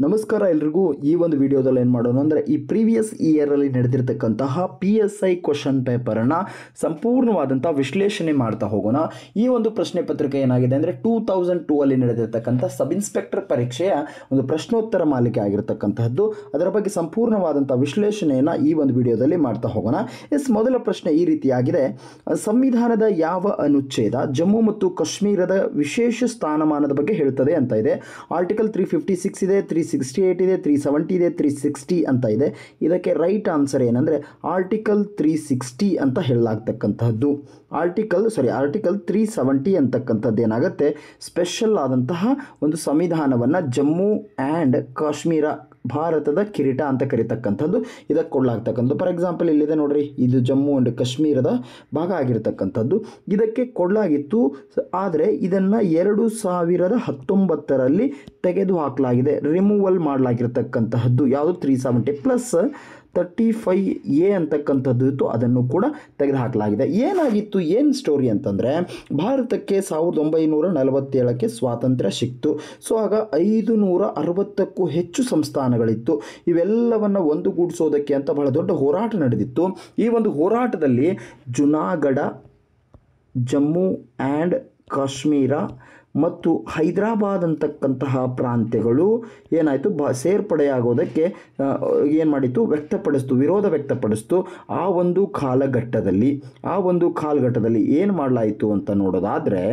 ನಮಸ್ಕಾರ ಎಲ್ರಿಗೂ. ಈ ಒಂದು ವಿಡಿಯೋದಲ್ಲಿ ಏನು ಮಾಡೋಣ ಅಂದರೆ ಈ ಪ್ರೀವಿಯಸ್ ಇಯರಲ್ಲಿ ನಡೆದಿರ್ತಕ್ಕಂತಹ PSI ಕ್ವಶನ್ ಪೇಪರನ್ನು ಸಂಪೂರ್ಣವಾದಂಥ ವಿಶ್ಲೇಷಣೆ ಮಾಡ್ತಾ ಹೋಗೋಣ. ಈ ಒಂದು ಪ್ರಶ್ನೆ ಪತ್ರಿಕೆ ಏನಾಗಿದೆ ಅಂದರೆ 2002 ಅಲ್ಲಿ ನಡೆದಿರ್ತಕ್ಕಂಥ ಸಬ್ ಇನ್ಸ್ಪೆಕ್ಟರ್ ಪರೀಕ್ಷೆಯ ಒಂದು ಪ್ರಶ್ನೋತ್ತರ ಮಾಲಿಕೆ ಆಗಿರತಕ್ಕಂತಹದ್ದು. ಅದರ ಬಗ್ಗೆ ಸಂಪೂರ್ಣವಾದಂಥ ವಿಶ್ಲೇಷಣೆಯನ್ನು ಈ ಒಂದು ವಿಡಿಯೋದಲ್ಲಿ ಮಾಡ್ತಾ ಹೋಗೋಣ. ಮೊದಲ ಪ್ರಶ್ನೆ ಈ ರೀತಿಯಾಗಿದೆ: ಸಂವಿಧಾನದ ಯಾವ ಅನುಚ್ಛೇದ ಜಮ್ಮು ಮತ್ತು ಕಾಶ್ಮೀರದ ವಿಶೇಷ ಸ್ಥಾನಮಾನದ ಬಗ್ಗೆ ಹೇಳ್ತದೆ ಅಂತ ಇದೆ. ಆರ್ಟಿಕಲ್ 356 ಇದೆ, 368 ಇದೆ, 370 ಇದೆ, 360 ಅಂತ ಇದೆ. ಇದಕ್ಕೆ ರೈಟ್ ಆನ್ಸರ್ ಏನಂದರೆ ಆರ್ಟಿಕಲ್ 360 ಅಂತ ಹೇಳಲಾಗ್ತಕ್ಕಂತಹದ್ದು. ಆರ್ಟಿಕಲ್ 370 ಅಂತಕ್ಕಂಥದ್ದು ಏನಾಗುತ್ತೆ, ಸ್ಪೆಷಲ್ ಆದಂತಹ ಒಂದು ಸಂವಿಧಾನವನ್ನು ಜಮ್ಮು ಆ್ಯಂಡ್ ಕಾಶ್ಮೀರ ಭಾರತದ ಕಿರೀಟ ಅಂತ ಕರೀತಕ್ಕಂಥದ್ದು ಇದಕ್ಕೆ ಕೊಡಲಾಗ್ತಕ್ಕಂಥದ್ದು. ಫಾರ್ ಎಕ್ಸಾಂಪಲ್ ಇಲ್ಲಿದೆ ನೋಡ್ರಿ, ಇದು ಜಮ್ಮು ಆ್ಯಂಡ್ ಕಾಶ್ಮೀರದ ಭಾಗ ಆಗಿರ್ತಕ್ಕಂಥದ್ದು. ಇದಕ್ಕೆ ಕೊಡಲಾಗಿತ್ತು, ಆದರೆ ಇದನ್ನು 2019ರಲ್ಲಿ ತೆಗೆದು ಹಾಕಲಾಗಿದೆ, ರಿಮೂವಲ್ ಮಾಡಲಾಗಿರ್ತಕ್ಕಂತಹದ್ದು. ಯಾವುದು 370 ಪ್ಲಸ್ 35A ಅಂತಕ್ಕಂಥದ್ದು ಇತ್ತು, ಅದನ್ನು ಕೂಡ ತೆಗೆದುಹಾಕಲಾಗಿದೆ. ಏನಾಗಿತ್ತು, ಏನು ಸ್ಟೋರಿ ಅಂತಂದರೆ, ಭಾರತಕ್ಕೆ 1947ಕ್ಕೆ ಸ್ವಾತಂತ್ರ್ಯ ಸಿಕ್ತು. ಸೊ ಆಗ 560ಕ್ಕೂ ಹೆಚ್ಚು ಸಂಸ್ಥಾನಗಳಿತ್ತು. ಇವೆಲ್ಲವನ್ನು ಒಂದುಗೂಡಿಸೋದಕ್ಕೆ ಅಂತ ಬಹಳ ದೊಡ್ಡ ಹೋರಾಟ ನಡೆದಿತ್ತು. ಈ ಒಂದು ಹೋರಾಟದಲ್ಲಿ ಜುನಾಗಢ, ಜಮ್ಮು ಆ್ಯಂಡ್ ಕಾಶ್ಮೀರ ಮತ್ತು ಹೈದರಾಬಾದ್ ಅಂತಕ್ಕಂತಹ ಪ್ರಾಂತ್ಯಗಳು ಏನಾಯಿತು, ಸೇರ್ಪಡೆಯಾಗೋದಕ್ಕೆ ಏನು ಮಾಡಿತ್ತು, ವಿರೋಧ ವ್ಯಕ್ತಪಡಿಸ್ತು. ಆ ಒಂದು ಕಾಲಘಟ್ಟದಲ್ಲಿ ಏನು ಮಾಡಲಾಯಿತು ಅಂತ ನೋಡೋದಾದರೆ,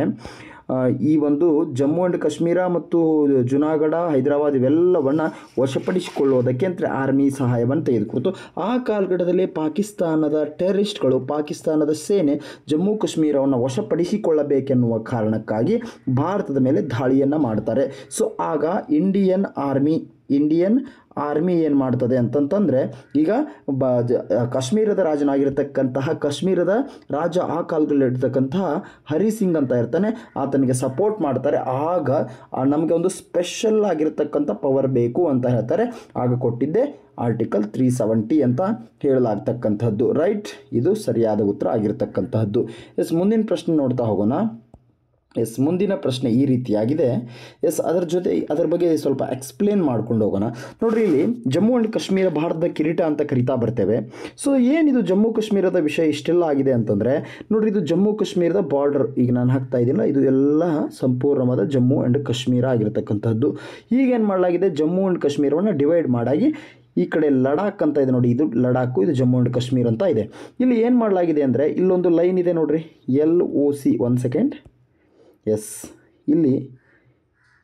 ಈ ಒಂದು ಜಮ್ಮು ಆ್ಯಂಡ್ ಕಾಶ್ಮೀರ ಮತ್ತು ಜುನಾಗಢ, ಹೈದರಾಬಾದ್ ಇವೆಲ್ಲವನ್ನು ವಶಪಡಿಸಿಕೊಳ್ಳೋದಕ್ಕೆ ಅಂತ ಆರ್ಮಿ ಸಹಾಯವನ್ನು ತೆಗೆದುಕೊಡ್ತು. ಆ ಕಾಲಘಟ್ಟದಲ್ಲಿ ಪಾಕಿಸ್ತಾನದ ಟೆರರಿಸ್ಟ್ಗಳು, ಪಾಕಿಸ್ತಾನದ ಸೇನೆ ಜಮ್ಮು ಕಾಶ್ಮೀರವನ್ನು ವಶಪಡಿಸಿಕೊಳ್ಳಬೇಕೆನ್ನುವ ಕಾರಣಕ್ಕಾಗಿ ಭಾರತದ ಮೇಲೆ ದಾಳಿಯನ್ನು ಮಾಡ್ತಾರೆ. ಸೊ ಆಗ ಇಂಡಿಯನ್ ಆರ್ಮಿ ಏನು ಮಾಡ್ತದೆ ಅಂತಂತಂದರೆ, ಈಗ ಕಾಶ್ಮೀರದ ರಾಜನಾಗಿರ್ತಕ್ಕಂತಹ ಕಾಶ್ಮೀರದ ರಾಜ ಆ ಕಾಲದಲ್ಲಿ ಇರ್ತಕ್ಕಂತಹ ಹರಿ ಸಿಂಗ್ ಅಂತ ಇರ್ತಾನೆ, ಆತನಿಗೆ ಸಪೋರ್ಟ್ ಮಾಡ್ತಾರೆ. ಆಗ ನಮಗೆ ಒಂದು ಸ್ಪೆಷಲ್ ಆಗಿರ್ತಕ್ಕಂಥ ಪವರ್ ಬೇಕು ಅಂತ ಹೇಳ್ತಾರೆ. ಆಗ ಕೊಟ್ಟಿದ್ದೆ ಆರ್ಟಿಕಲ್ 370 ಅಂತ ಹೇಳಲಾಗ್ತಕ್ಕಂಥದ್ದು. ರೈಟ್, ಇದು ಸರಿಯಾದ ಉತ್ತರ ಆಗಿರ್ತಕ್ಕಂತಹದ್ದು. ಮುಂದಿನ ಪ್ರಶ್ನೆ ನೋಡ್ತಾ ಹೋಗೋಣ. ಮುಂದಿನ ಪ್ರಶ್ನೆ ಈ ರೀತಿಯಾಗಿದೆ. ಅದರ ಬಗ್ಗೆ ಸ್ವಲ್ಪ ಎಕ್ಸ್ಪ್ಲೇನ್ ಮಾಡ್ಕೊಂಡು ಹೋಗೋಣ. ನೋಡ್ರಿ, ಇಲ್ಲಿ ಜಮ್ಮು ಆ್ಯಂಡ್ ಕಾಶ್ಮೀರ ಭಾರತದ ಕಿರೀಟ ಅಂತ ಕರಿತಾ ಬರ್ತೇವೆ. ಸೊ ಏನಿದು ಜಮ್ಮು ಕಾಶ್ಮೀರದ ವಿಷಯ ಇಷ್ಟೆಲ್ಲ ಆಗಿದೆ ಅಂತಂದರೆ, ನೋಡ್ರಿ, ಇದು ಜಮ್ಮು ಕಾಶ್ಮೀರದ ಬಾರ್ಡರ್, ಈಗ ನಾನು ಹಾಕ್ತಾ ಇದ್ದಿಲ್ಲ, ಇದು ಎಲ್ಲ ಸಂಪೂರ್ಣವಾದ ಜಮ್ಮು ಆ್ಯಂಡ್ ಕಾಶ್ಮೀರ ಆಗಿರ್ತಕ್ಕಂಥದ್ದು. ಈಗೇನು ಮಾಡಲಾಗಿದೆ, ಜಮ್ಮು ಆ್ಯಂಡ್ ಕಾಶ್ಮೀರವನ್ನು ಡಿವೈಡ್ ಮಾಡಾಗಿ ಈ ಕಡೆ ಲಡಾಖ್ ಅಂತ ಇದೆ ನೋಡಿ, ಇದು ಲಡಾಖು, ಇದು ಜಮ್ಮು ಆ್ಯಂಡ್ ಕಾಶ್ಮೀರ ಅಂತ ಇದೆ. ಇಲ್ಲಿ ಏನು ಮಾಡಲಾಗಿದೆ ಅಂದರೆ, ಇಲ್ಲೊಂದು ಲೈನ್ ಇದೆ ನೋಡ್ರಿ, LOC. 1 ಸೆಕೆಂಡ್. ಇಲ್ಲಿ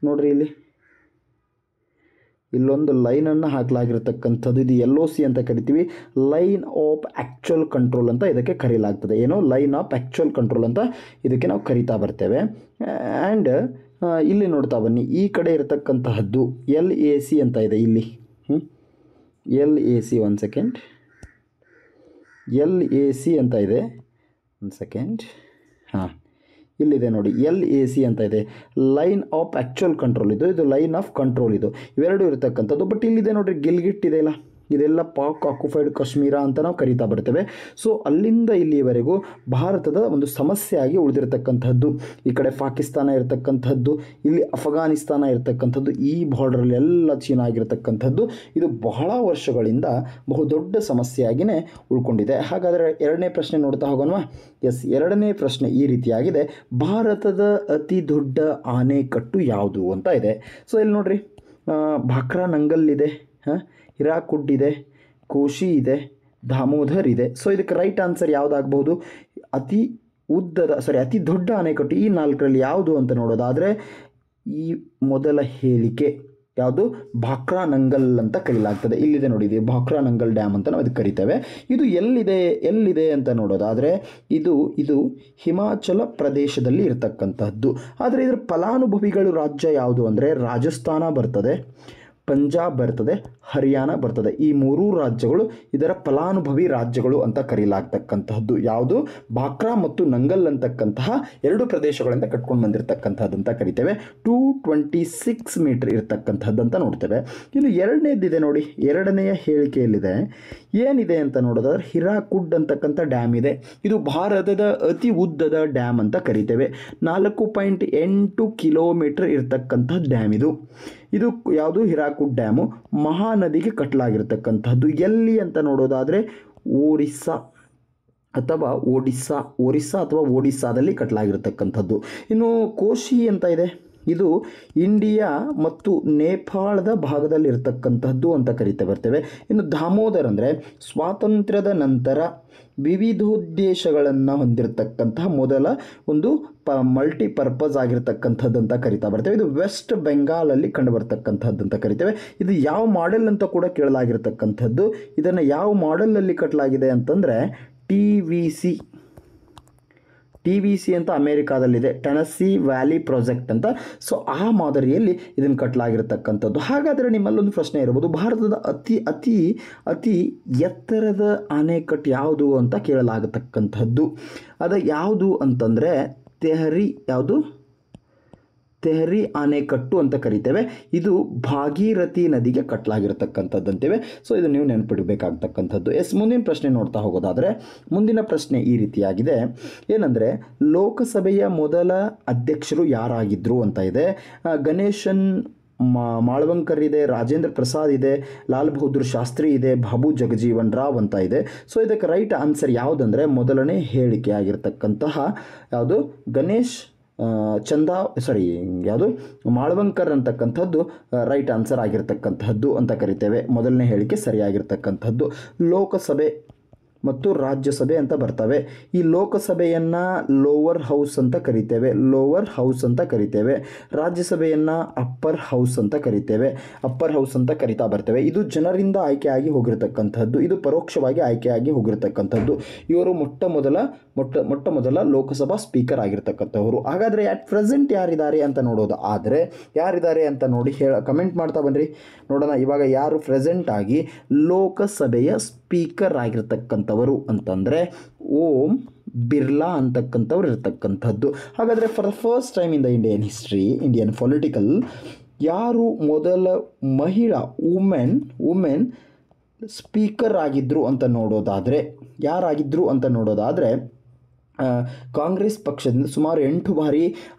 ನೋಡ್ರಿ, ಇಲ್ಲೊಂದು ಲೈನನ್ನು ಹಾಕಲಾಗಿರ್ತಕ್ಕಂಥದ್ದು. ಇದು LOC ಅಂತ ಕರಿತೀವಿ, ಲೈನ್ ಆಫ್ ಆ್ಯಕ್ಚುಯಲ್ ಕಂಟ್ರೋಲ್ ಅಂತ ಇದಕ್ಕೆ ಕರೀಲಾಗ್ತದೆ. ಏನೋ ಲೈನ್ ಆಫ್ ಆ್ಯಕ್ಚುಯಲ್ ಕಂಟ್ರೋಲ್ ಅಂತ ಇದಕ್ಕೆ ನಾವು ಕರಿತಾ ಬರ್ತೇವೆ. ಆ್ಯಂಡ್ ಇಲ್ಲಿ ನೋಡ್ತಾ ಬನ್ನಿ, ಈ ಕಡೆ ಇರತಕ್ಕಂತಹದ್ದು LAC ಅಂತ ಇದೆ. ಇಲ್ಲಿ LAC. 1 ಸೆಕೆಂಡ್. LAC ಅಂತ ಇದೆ. 1 ಸೆಕೆಂಡ್. ಇಲ್ಲಿದೆ ನೋಡಿ, LAC ಅಂತ ಇದೆ, ಲೈನ್ ಆಫ್ ಆ್ಯಕ್ಚುಯಲ್ ಕಂಟ್ರೋಲ್. ಇದು ಲೈನ್ ಆಫ್ ಕಂಟ್ರೋಲ್, ಇವೆರಡು ಇರತಕ್ಕಂಥದ್ದು. ಬಟ್ ಇಲ್ಲಿದೆ ನೋಡ್ರಿ, ಗಿಲ್ಗಿಟ್ ಇದೆಯಲ್ಲ, ಇದೆಲ್ಲ ಪಾಕ್ ಆಕ್ಯುಪೈಡ್ ಕಾಶ್ಮೀರ ಅಂತ ನಾವು ಕರಿತಾ ಬರ್ತೇವೆ. ಸೊ ಅಲ್ಲಿಂದ ಇಲ್ಲಿವರೆಗೂ ಭಾರತದ ಒಂದು ಸಮಸ್ಯೆಯಾಗಿ ಉಳಿದಿರತಕ್ಕಂಥದ್ದು. ಈ ಕಡೆ ಪಾಕಿಸ್ತಾನ ಇರತಕ್ಕಂಥದ್ದು, ಇಲ್ಲಿ ಅಫ್ಘಾನಿಸ್ತಾನ ಇರತಕ್ಕಂಥದ್ದು, ಈ ಬಾರ್ಡ್ರಲ್ಲಿ ಎಲ್ಲ ಚೀನಾ ಆಗಿರತಕ್ಕಂಥದ್ದು. ಇದು ಬಹಳ ವರ್ಷಗಳಿಂದ ಬಹುದೊಡ್ಡ ಸಮಸ್ಯೆಯಾಗಿಯೇ ಉಳ್ಕೊಂಡಿದೆ. ಹಾಗಾದರೆ ಎರಡನೇ ಪ್ರಶ್ನೆ ನೋಡ್ತಾ ಹೋಗೋಣ. ಎರಡನೇ ಪ್ರಶ್ನೆ ಈ ರೀತಿಯಾಗಿದೆ: ಭಾರತದ ಅತಿ ದೊಡ್ಡ ಆಣೆಕಟ್ಟು ಯಾವುದು ಅಂತ ಇದೆ. ಸೊ ಇಲ್ಲಿ ನೋಡ್ರಿ, ಭಾಕ್ರಾ ನಂಗಲ್ ಇದೆ, ಹಿರಾಕುಡ್ ಇದೆ, ಕೋಶಿ ಇದೆ, ದಾಮೋದರ್ ಇದೆ. ಸೊ ಇದಕ್ಕೆ ರೈಟ್ ಆನ್ಸರ್ ಯಾವುದಾಗಬಹುದು? ಅತಿ ದೊಡ್ಡ ಆಣೆಕಟ್ಟು ಈ 4ರಲ್ಲಿ ಯಾವುದು ಅಂತ ನೋಡೋದಾದರೆ, ಈ ಮೊದಲ ಹೇಳಿಕೆ ಯಾವುದು, ಭಾಕ್ರಾ ನಂಗಲ್ ಅಂತ ಕರೀಲಾಗ್ತದೆ. ಇಲ್ಲಿದೆ ನೋಡಿ, ಇದು ಭಾಕ್ರಾ ನಂಗಲ್ ಡ್ಯಾಮ್ ಅಂತ ನಾವು ಇದಕ್ಕೆ ಕರಿತೇವೆ. ಇದು ಎಲ್ಲಿದೆ ಅಂತ ನೋಡೋದಾದರೆ, ಇದು ಹಿಮಾಚಲ ಪ್ರದೇಶದಲ್ಲಿ ಇರತಕ್ಕಂಥದ್ದು. ಆದರೆ ಇದರ ಫಲಾನುಭವಿಗಳು ರಾಜ್ಯ ಯಾವುದು ಅಂದರೆ, ರಾಜಸ್ಥಾನ ಬರ್ತದೆ, ಪಂಜಾಬ್ ಬರ್ತದೆ, ಹರಿಯಾಣ ಬರ್ತದೆ. ಈ 3 ರಾಜ್ಯಗಳು ಇದರ ಫಲಾನುಭವಿ ರಾಜ್ಯಗಳು ಅಂತ ಕರೀಲಾಗ್ತಕ್ಕಂತಹದ್ದು. ಯಾವುದು, ಭಾಕ್ರಾ ಮತ್ತು ನಂಗಲ್ ಅಂತಕ್ಕಂತಹ 2 ಪ್ರದೇಶಗಳಿಂದ ಕಟ್ಕೊಂಡು ಬಂದಿರತಕ್ಕಂಥದ್ದು ಅಂತ ಕರಿತೇವೆ. 226 ಮೀಟರ್ ಇರತಕ್ಕಂಥದ್ದು ಅಂತ ನೋಡ್ತೇವೆ. ಇನ್ನು ಎರಡನೇದಿದೆ ನೋಡಿ, ಎರಡನೆಯ ಹೇಳಿಕೆಯಲ್ಲಿದೆ, ಏನಿದೆ ಅಂತ ನೋಡೋದಾದ್ರೆ ಹಿರಾಕುಡ್ ಅಂತಕ್ಕಂಥ ಡ್ಯಾಮ್ ಇದೆ. ಇದು ಭಾರತದ ಅತಿ ಉದ್ದದ ಡ್ಯಾಮ್ ಅಂತ ಕರಿತೇವೆ. 4.8 ಕಿಲೋಮೀಟರ್ ಇರತಕ್ಕಂಥ ಡ್ಯಾಮ್ ಇದು ಯಾವುದು, ಹಿರಾಕುಡ್ ಹಿರಾಕುಡ್ ಡ್ಯಾಮು ಮಹಾನದಿಗೆ ಕಟ್ಟಲಾಗಿರ್ತಕ್ಕಂಥದ್ದು. ಎಲ್ಲಿ ಅಂತ ನೋಡೋದಾದರೆ ಒರಿಸ್ಸಾ ಅಥವಾ ಒಡಿಸ್ಸಾದಲ್ಲಿ ಕಟ್ಟಲಾಗಿರ್ತಕ್ಕಂಥದ್ದು. ಇನ್ನು ಕೋಶಿ ಅಂತ ಇದೆ, ಇದು ಇಂಡಿಯಾ ಮತ್ತು ನೇಪಾಳದ ಭಾಗದಲ್ಲಿರ್ತಕ್ಕಂಥದ್ದು ಅಂತ ಕರಿತಾ ಬರ್ತೇವೆ. ಇನ್ನು ದಾಮೋದರ್ ಅಂದರೆ ಸ್ವಾತಂತ್ರ್ಯದ ನಂತರ ವಿವಿಧೋದ್ದೇಶಗಳನ್ನು ಹೊಂದಿರತಕ್ಕಂತಹ ಮೊದಲ ಒಂದು ಮಲ್ಟಿಪರ್ಪಸ್ ಆಗಿರ್ತಕ್ಕಂಥದ್ದು ಅಂತ ಕರಿತಾ ಬರ್ತೇವೆ. ಇದು ವೆಸ್ಟ್ ಬೆಂಗಾಲಲ್ಲಿ ಕಂಡುಬರ್ತಕ್ಕಂಥದ್ದು ಅಂತ ಕರಿತೇವೆ. ಇದು ಯಾವ ಮಾಡೆಲ್ ಅಂತ ಕೂಡ ಕೇಳಲಾಗಿರ್ತಕ್ಕಂಥದ್ದು. ಇದನ್ನು ಯಾವ ಮಾಡೆಲಲ್ಲಿ ಕಟ್ಟಲಾಗಿದೆ ಅಂತಂದರೆ ಟಿ ವಿ ಸಿ ಅಂತ ಅಮೇರಿಕಾದಲ್ಲಿದೆ, ಟೆನಸಿ ವ್ಯಾಲಿ ಪ್ರಾಜೆಕ್ಟ್ ಅಂತ. ಸೊ ಆ ಮಾದರಿಯಲ್ಲಿ ಇದನ್ನು ಕಟ್ಟಲಾಗಿರ್ತಕ್ಕಂಥದ್ದು. ಹಾಗಾದರೆ ನಿಮ್ಮಲ್ಲೊಂದು ಪ್ರಶ್ನೆ ಇರ್ಬೋದು, ಭಾರತದ ಅತಿ ಎತ್ತರದ ಅಣೆಕಟ್ಟು ಯಾವುದು ಅಂತ ಕೇಳಲಾಗತಕ್ಕಂಥದ್ದು. ಅದು ಯಾವುದು ಅಂತಂದರೆ ತೆಹರಿ ಅಣೆಕಟ್ಟು ಅಂತ ಕರಿತೇವೆ. ಇದು ಭಾಗೀರಥಿ ನದಿಗೆ ಕಟ್ಟಲಾಗಿರ್ತಕ್ಕಂಥದ್ದು ಅಂತೇವೆ. ಸೊ ಇದು ನೀವು ನೆನಪಿಡಬೇಕಾಗ್ತಕ್ಕಂಥದ್ದು. ಮುಂದಿನ ಪ್ರಶ್ನೆ ನೋಡ್ತಾ ಹೋಗೋದಾದರೆ, ಮುಂದಿನ ಪ್ರಶ್ನೆ ಈ ರೀತಿಯಾಗಿದೆ. ಏನಂದರೆ ಲೋಕಸಭೆಯ ಮೊದಲ ಅಧ್ಯಕ್ಷರು ಯಾರಾಗಿದ್ದರು ಅಂತ ಇದೆ. ಗಣೇಶನ್ ಮಾಳ್ವಂಕರ್ ಇದೆ, ರಾಜೇಂದ್ರ ಪ್ರಸಾದ್ ಇದೆ, ಲಾಲ್ ಬಹದ್ದೂರ್ ಶಾಸ್ತ್ರಿ ಇದೆ, ಬಾಬು ಜಗಜೀವನ್ ರಾವ್ ಅಂತ ಇದೆ. ಸೊ ಇದಕ್ಕೆ ರೈಟ್ ಆನ್ಸರ್ ಯಾವುದಂದರೆ ಮೊದಲನೇ ಹೇಳಿಕೆ ಆಗಿರ್ತಕ್ಕಂತಹ ಯಾವುದು ಮಾಳ್ವಂಕರ್ ಅಂತಕ್ಕಂಥದ್ದು ರೈಟ್ ಆನ್ಸರ್ ಆಗಿರ್ತಕ್ಕಂಥದ್ದು ಅಂತ ಕರಿತೇವೆ. ಮೊದಲನೇ ಹೇಳಿಕೆ ಸರಿಯಾಗಿರ್ತಕ್ಕಂಥದ್ದು. ಲೋಕಸಭೆ ಮತ್ತು ರಾಜ್ಯಸಭೆ ಅಂತ ಬರ್ತವೆ. ಈ ಲೋಕಸಭೆಯನ್ನು ಲೋವರ್ ಹೌಸ್ ಅಂತ ಕರಿತೇವೆ. ರಾಜ್ಯಸಭೆಯನ್ನು ಅಪ್ಪರ್ ಹೌಸ್ ಅಂತ ಕರಿತಾ ಬರ್ತೇವೆ. ಇದು ಜನರಿಂದ ಆಯ್ಕೆಯಾಗಿ ಹೋಗಿರತಕ್ಕಂಥದ್ದು, ಇದು ಪರೋಕ್ಷವಾಗಿ ಆಯ್ಕೆಯಾಗಿ ಹೋಗಿರತಕ್ಕಂಥದ್ದು. ಇವರು ಮೊಟ್ಟ ಮೊದಲ ಲೋಕಸಭಾ ಸ್ಪೀಕರ್ ಆಗಿರ್ತಕ್ಕಂಥವರು. ಹಾಗಾದರೆ ಅಟ್ ಪ್ರೆಸೆಂಟ್ ಯಾರಿದ್ದಾರೆ ಅಂತ ನೋಡೋದು ಆದರೆ ಯಾರಿದ್ದಾರೆ ಅಂತ ನೋಡಿ ಕಮೆಂಟ್ ಮಾಡ್ತಾ ಬನ್ನಿರಿ ನೋಡೋಣ. ಇವಾಗ ಯಾರು ಪ್ರೆಸೆಂಟ್ ಆಗಿ ಲೋಕಸಭೆಯ ಸ್ಪೀಕರ್ ಆಗಿರ್ತಕ್ಕಂಥವರು ಅಂತಂದರೆ ಓಂ ಬಿರ್ಲಾ ಅಂತಕ್ಕಂಥವ್ರು ಇರ್ತಕ್ಕಂಥದ್ದು. ಹಾಗಾದರೆ for the first time in the Indian political ಯಾರು ಮೊದಲ ಮಹಿಳಾ ವುಮೆನ್ ಸ್ಪೀಕರ್ ಆಗಿದ್ದರು ಅಂತ ನೋಡೋದಾದರೆ ಕಾಂಗ್ರೆಸ್ ಪಕ್ಷದಿಂದ ಸುಮಾರು 8 ಬಾರಿ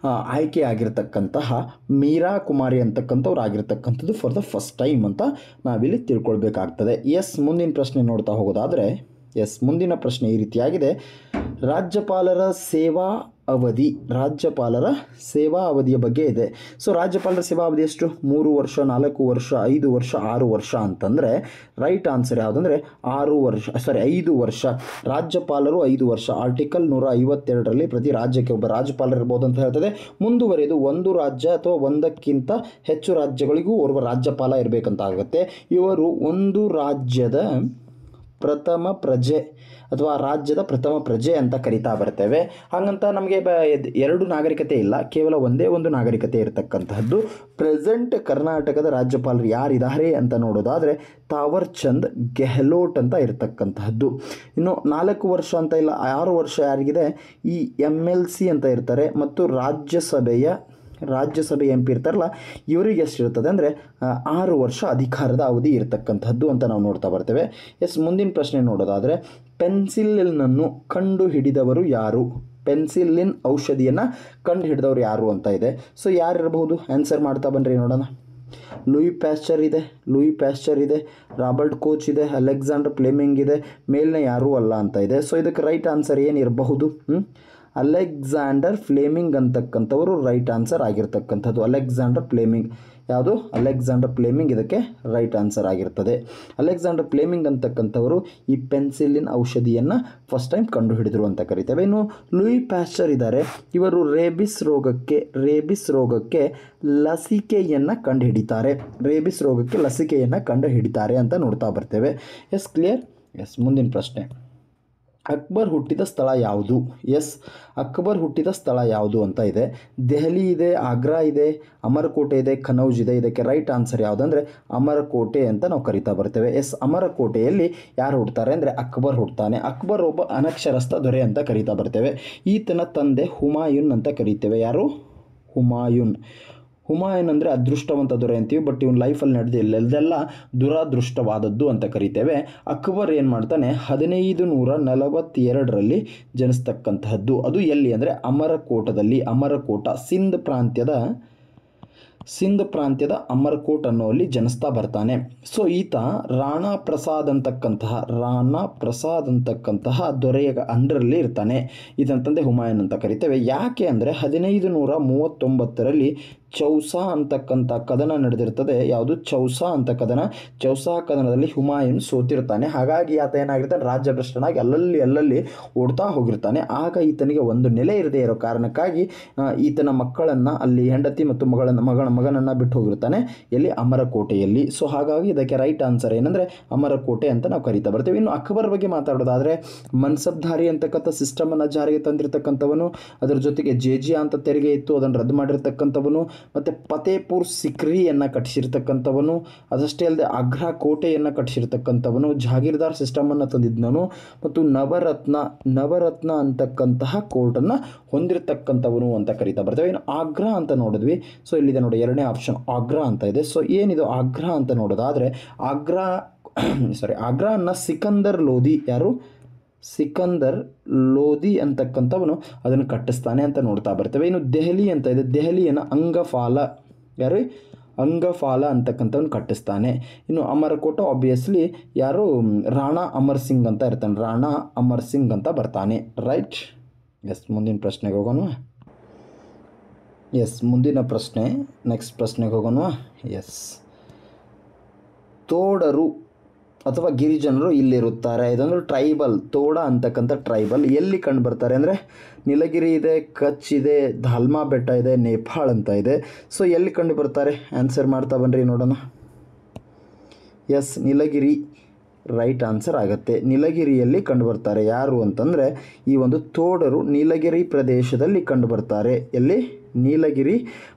ಆಯ್ಕೆಯಾಗಿರ್ತಕ್ಕಂತಹ ಮೀರಾ ಕುಮಾರಿ ಅಂತಕ್ಕಂಥವ್ರು ಆಗಿರ್ತಕ್ಕಂಥದ್ದು ಫಾರ್ ದ ಫಸ್ಟ್ ಟೈಮ್ ಅಂತ ನಾವಿಲ್ಲಿ ತಿಳ್ಕೊಳ್ಬೇಕಾಗ್ತದೆ. ಮುಂದಿನ ಪ್ರಶ್ನೆ ನೋಡ್ತಾ ಹೋಗೋದಾದರೆ ಮುಂದಿನ ಪ್ರಶ್ನೆ ಈ ರೀತಿಯಾಗಿದೆ. ರಾಜ್ಯಪಾಲರ ಸೇವಾ ಅವಧಿಯ ಬಗ್ಗೆ ಇದೆ. ಸೊ ರಾಜ್ಯಪಾಲರ ಸೇವಾ ಅವಧಿ ಎಷ್ಟು? 3 ವರ್ಷ, 4 ವರ್ಷ, 5 ವರ್ಷ, 6 ವರ್ಷ ಅಂತಂದರೆ ರೈಟ್ ಆನ್ಸರ್ ಯಾವುದಂದರೆ 5 ವರ್ಷ. ರಾಜ್ಯಪಾಲರು 5 ವರ್ಷ. ಆರ್ಟಿಕಲ್ 152ರಲ್ಲಿ ಪ್ರತಿ ರಾಜ್ಯಕ್ಕೆ ಒಬ್ಬ ರಾಜ್ಯಪಾಲರು ಇರ್ಬೋದು ಅಂತ ಹೇಳ್ತದೆ. ಮುಂದುವರೆದು ಒಂದು ರಾಜ್ಯ ಅಥವಾ ಒಂದಕ್ಕಿಂತ ಹೆಚ್ಚು ರಾಜ್ಯಗಳಿಗೂ ಓರ್ವ ರಾಜ್ಯಪಾಲ ಇರಬೇಕಂತ ಆಗುತ್ತೆ. ಇವರು ಒಂದು ರಾಜ್ಯದ ಪ್ರಥಮ ಪ್ರಜೆ ಅಥವಾ ರಾಜ್ಯದ ಪ್ರಥಮ ಪ್ರಜೆ ಅಂತ ಕರಿತಾ ಬರ್ತೇವೆ. ಹಾಗಂತ ನಮಗೆ 2 ನಾಗರಿಕತೆ ಇಲ್ಲ, ಕೇವಲ ಒಂದೇ ಒಂದು ನಾಗರಿಕತೆ ಇರತಕ್ಕಂತಹದ್ದು. ಪ್ರೆಸೆಂಟ್ ಕರ್ನಾಟಕದ ರಾಜ್ಯಪಾಲರು ಯಾರಿದ್ದಾರೆ ಅಂತ ನೋಡೋದಾದರೆ ತಾವರ್ ಚಂದ್ ಗೆಹ್ಲೋಟ್ ಅಂತ ಇರತಕ್ಕಂತಹದ್ದು. ಇನ್ನು 4 ವರ್ಷ ಅಂತ ಇಲ್ಲ, 6 ವರ್ಷ ಯಾರಿಗಿದೆ ಈ MLC ಅಂತ ಇರ್ತಾರೆ. ಮತ್ತು ರಾಜ್ಯಸಭೆ MP ಇರ್ತಾರಲ್ಲ ಇವರಿಗೆ ಎಷ್ಟು ಇರ್ತದೆ ಅಂದರೆ 6 ವರ್ಷ ಅಧಿಕಾರದ ಅವಧಿ ಇರತಕ್ಕಂಥದ್ದು ಅಂತ ನಾವು ನೋಡ್ತಾ ಬರ್ತೇವೆ. ಮುಂದಿನ ಪ್ರಶ್ನೆ ನೋಡೋದಾದರೆ ಪೆನ್ಸಿಲಿನನ್ನು ಕಂಡುಹಿಡಿದವರು ಯಾರು? ಪೆನ್ಸಿಲಿನ್ ಔಷಧಿಯನ್ನು ಕಂಡುಹಿಡಿದವರು ಯಾರು ಅಂತ ಇದೆ. ಸೊ ಯಾರಿರಬಹುದು? ಆನ್ಸರ್ ಮಾಡ್ತಾ ಬನ್ನಿರಿ ನೋಡೋಣ. ಲೂಯಿ ಪ್ಯಾಶ್ಚರ್ ಇದೆ, ರಾಬರ್ಟ್ ಕೋಚ್ ಇದೆ, ಅಲೆಕ್ಸಾಂಡರ್ ಫ್ಲೆಮಿಂಗ್ ಇದೆ, ಮೇಲ್ನೇ ಯಾರೂ ಅಲ್ಲ ಅಂತ ಇದೆ. ಸೊ ಇದಕ್ಕೆ ರೈಟ್ ಆನ್ಸರ್ ಏನಿರಬಹುದು? ಅಲೆಕ್ಸಾಂಡರ್ ಫ್ಲೆಮಿಂಗ್ ಅಂತಕ್ಕಂಥವರು ರೈಟ್ ಆನ್ಸರ್ ಆಗಿರ್ತಕ್ಕಂಥದ್ದು. ಅಲೆಕ್ಸಾಂಡರ್ ಫ್ಲೆಮಿಂಗ್ ಇದಕ್ಕೆ ರೈಟ್ ಆನ್ಸರ್ ಆಗಿರ್ತದೆ. ಅಲೆಕ್ಸಾಂಡರ್ ಫ್ಲೆಮಿಂಗ್ ಅಂತಕ್ಕಂಥವರು ಈ ಪೆನ್ಸಿಲಿನ್ ಔಷಧಿಯನ್ನು ಫಸ್ಟ್ ಟೈಮ್ ಕಂಡುಹಿಡಿದರು ಅಂತ ಕರಿತೇವೆ. ಇನ್ನು ಲೂಯಿ ಪ್ಯಾಶ್ಚರ್ ಇದ್ದಾರೆ, ಇವರು ರೇಬಿಸ್ ರೋಗಕ್ಕೆ ಲಸಿಕೆಯನ್ನು ಕಂಡುಹಿಡಿತಾರೆ ಅಂತ ನೋಡ್ತಾ ಬರ್ತೇವೆ. ಕ್ಲಿಯರ್? ಮುಂದಿನ ಪ್ರಶ್ನೆ, ಅಕ್ಬರ್ ಹುಟ್ಟಿದ ಸ್ಥಳ ಯಾವುದು? ಅಕ್ಬರ್ ಹುಟ್ಟಿದ ಸ್ಥಳ ಯಾವುದು ಅಂತ ಇದೆ. ದೆಹಲಿ ಇದೆ, ಆಗ್ರಾ ಇದೆ, ಅಮರಕೋಟೆ ಇದೆ, ಕನೌಜ್ ಇದೆ. ಇದಕ್ಕೆ ರೈಟ್ ಆನ್ಸರ್ ಯಾವುದಂದರೆ ಅಮರಕೋಟೆ ಅಂತ ನಾವು ಕರಿತಾ ಬರ್ತೇವೆ. ಅಮರಕೋಟೆಯಲ್ಲಿ ಯಾರು ಹುಡ್ತಾರೆ ಅಂದರೆ ಅಕ್ಬರ್ ಹುಡ್ತಾನೆ. ಅಕ್ಬರ್ ಒಬ್ಬ ಅನಕ್ಷರಸ್ಥ ದೊರೆ ಅಂತ ಕರಿತಾ ಬರ್ತೇವೆ. ಈತನ ತಂದೆ ಹುಮಾಯೂನ್ ಅಂತ ಕರಿತೇವೆ. ಯಾರು? ಹುಮಾಯೂನ್ ಅಂದರೆ ಅದೃಷ್ಟವಂತ ದೊರೆ ಅಂತೀವಿ, ಬಟ್ ಇವನ ಲೈಫಲ್ಲಿ ನಡೆದಿಲ್ಲ, ಇದೆಲ್ಲ ದುರಾದೃಷ್ಟವಾದದ್ದು ಅಂತ ಕರಿತೇವೆ. ಅಕ್ಬರ್ ಏನು ಮಾಡ್ತಾನೆ 1542ರಲ್ಲಿ ಜನಿಸ್ತಕ್ಕಂತಹದ್ದು. ಅದು ಎಲ್ಲಿ ಅಂದರೆ ಅಮರಕೋಟ, ಸಿಂಧ್ ಸಿಂಧ್ ಪ್ರಾಂತ್ಯದ ಅಮರ್ಕೋಟ್ ಅನ್ನೋಲ್ಲಿ ಜನಿಸ್ತಾ ಬರ್ತಾನೆ. ಸೊ ಈತ ರಾಣಾ ಪ್ರಸಾದ್ ಅಂತಕ್ಕಂತಹ ದೊರೆಯ ಅಂಡರಲ್ಲಿ ಇರ್ತಾನೆ. ಇದನ್ನ ತಂದೆ ಹುಮಾಯೂನ್ ಅಂತ ಕರಿತೇವೆ. ಯಾಕೆ ಅಂದರೆ 1539ರಲ್ಲಿ ಚೌಸಾ ಅಂತಕ್ಕಂಥ ಕದನ ನಡೆದಿರ್ತದೆ. ಯಾವುದು? ಚೌಸಾ ಅಂತ ಕದನ. ಚೌಸಾ ಕದನದಲ್ಲಿ ಹುಮಾಯೂನ್ ಸೋತಿರ್ತಾನೆ. ಹಾಗಾಗಿ ಆತ ಏನಾಗಿರ್ತಾನೆ, ರಾಜ್ಯಭ್ರಷ್ಟನಾಗಿ ಅಲ್ಲಲ್ಲಿ ಓಡ್ತಾ ಹೋಗಿರ್ತಾನೆ. ಆಗ ಈತನಿಗೆ ಒಂದು ನೆಲೆ ಇರದೇ ಇರೋ ಕಾರಣಕ್ಕಾಗಿ ಈತನ ಮಕ್ಕಳನ್ನು, ಅಲ್ಲಿ ಹೆಂಡತಿ ಮತ್ತು ಮಗನನ್ನು ಬಿಟ್ಟು ಹೋಗಿರ್ತಾನೆ. ಎಲ್ಲಿ? ಅಮರಕೋಟೆಯಲ್ಲಿ. ಸೊ ಹಾಗಾಗಿ ಇದಕ್ಕೆ ರೈಟ್ ಆನ್ಸರ್ ಏನಂದರೆ ಅಮರಕೋಟೆ ಅಂತ ನಾವು ಕರಿತಾ ಬರ್ತೇವೆ. ಇನ್ನು ಅಕ್ಬರ್ ಬಗ್ಗೆ ಮಾತಾಡೋದಾದರೆ ಮನ್ಸಬ್ದಾರಿ ಅಂತಕ್ಕಂಥ ಸಿಸ್ಟಮನ್ನು ಜಾರಿಗೆ ತಂದಿರತಕ್ಕಂಥವನು, ಅದರ ಜೊತೆಗೆ ಜೇಜಿಯಾ ಅಂತ ತೆರಿಗೆ ಇತ್ತು, ಅದನ್ನು ರದ್ದು ಮಾಡಿರ್ತಕ್ಕಂಥವನು, ಮತ್ತು ಫತೇಪುರ್ ಸಿಕ್ರಿಯನ್ನು ಕಟ್ಟಿಸಿರ್ತಕ್ಕಂಥವನು, ಅದಷ್ಟೇ ಅಲ್ಲದೆ ಆಗ್ರಾ ಕೋಟೆಯನ್ನು ಕಟ್ಟಿಸಿರ್ತಕ್ಕಂಥವನು, ಜಾಗೀರ್ದಾರ್ ಸಿಸ್ಟಮನ್ನು ತಂದಿದ್ದವನು, ಮತ್ತು ನವರತ್ನ ಅಂತಕ್ಕಂತಹ ಕೋರ್ಟನ್ನು ಹೊಂದಿರತಕ್ಕಂಥವನು ಅಂತ ಕರಿತಾ ಬರ್ತೇವೆ. ಇನ್ನು ಆಗ್ರಾ ಅಂತ ನೋಡಿದ್ವಿ. ಸೊ ಇಲ್ಲಿದೆ ನೋಡಿ, ಎರಡನೇ ಆಪ್ಷನ್ ಆಗ್ರಾ ಅಂತ ಇದೆ. ಸೊ ಏನಿದು ಆಗ್ರಾ ಅಂತ ನೋಡೋದಾದರೆ ಆಗ್ರಾನ ಸಿಕಂದರ್ ಲೋಧಿ, ಯಾರು? ಸಿಕಂದರ್ ಲೋಧಿ ಅಂತಕ್ಕಂಥವನು ಅದನ್ನು ಕಟ್ಟಿಸ್ತಾನೆ ಅಂತ ನೋಡ್ತಾ ಬರ್ತೇವೆ. ಇನ್ನು ದೆಹಲಿ ಅಂತ ಇದೆ. ದೆಹಲಿಯನ್ನು ಅಂಗಫಾಲ, ಯಾರು? ಅಂಗಫಾಲ ಅಂತಕ್ಕಂಥವನು ಕಟ್ಟಿಸ್ತಾನೆ. ಇನ್ನು ಅಮರಕೋಟ ಆಬ್ವಿಯಸ್ಲಿ ಯಾರು? ರಾಣಾ ಅಮರ್ ಸಿಂಗ್ ಅಂತ ಇರ್ತಾನೆ. ರಾಣಾ ಅಮರ್ ಸಿಂಗ್ ಅಂತ ಬರ್ತಾನೆ. ರೈಟ್. ಎಸ್, ಮುಂದಿನ ಪ್ರಶ್ನೆಗೆ ಹೋಗೋಣ. ನೆಕ್ಸ್ಟ್ ಪ್ರಶ್ನೆಗೆ ಹೋಗೋಣ. ಎಸ್, ತೋಡರು ಅಥವಾ ಗಿರಿಜನರು ಇಲ್ಲಿರುತ್ತಾರೆ. ಇದೊಂದು ಟ್ರೈಬಲ್, ತೋಡ ಅಂತಕ್ಕಂಥ ಟ್ರೈಬಲ್ ಎಲ್ಲಿ ಕಂಡು ಬರ್ತಾರೆ ಅಂದರೆ ನೀಲಗಿರಿ ಇದೆ, ಕಚ್ ಇದೆ, ಧಾಲ್ಮಾ ಬೆಟ್ಟ ಇದೆ, ನೇಪಾಳ್ ಅಂತ ಇದೆ. ಸೊ ಎಲ್ಲಿ ಕಂಡು ಬರ್ತಾರೆ? ಆನ್ಸರ್ ಮಾಡ್ತಾ ಬನ್ನಿರಿ ನೋಡೋಣ. ಎಸ್, ನೀಲಗಿರಿ ರೈಟ್ ಆನ್ಸರ್ ಆಗುತ್ತೆ. ನೀಲಗಿರಿಯಲ್ಲಿ ಕಂಡು ಬರ್ತಾರೆ. ಯಾರು ಅಂತಂದರೆ ಈ ಒಂದು ತೋಡರು ನೀಲಗಿರಿ ಪ್ರದೇಶದಲ್ಲಿ ಕಂಡು ಬರ್ತಾರೆ. ಎಲ್ಲಿ? ನೀಲಗಿರಿ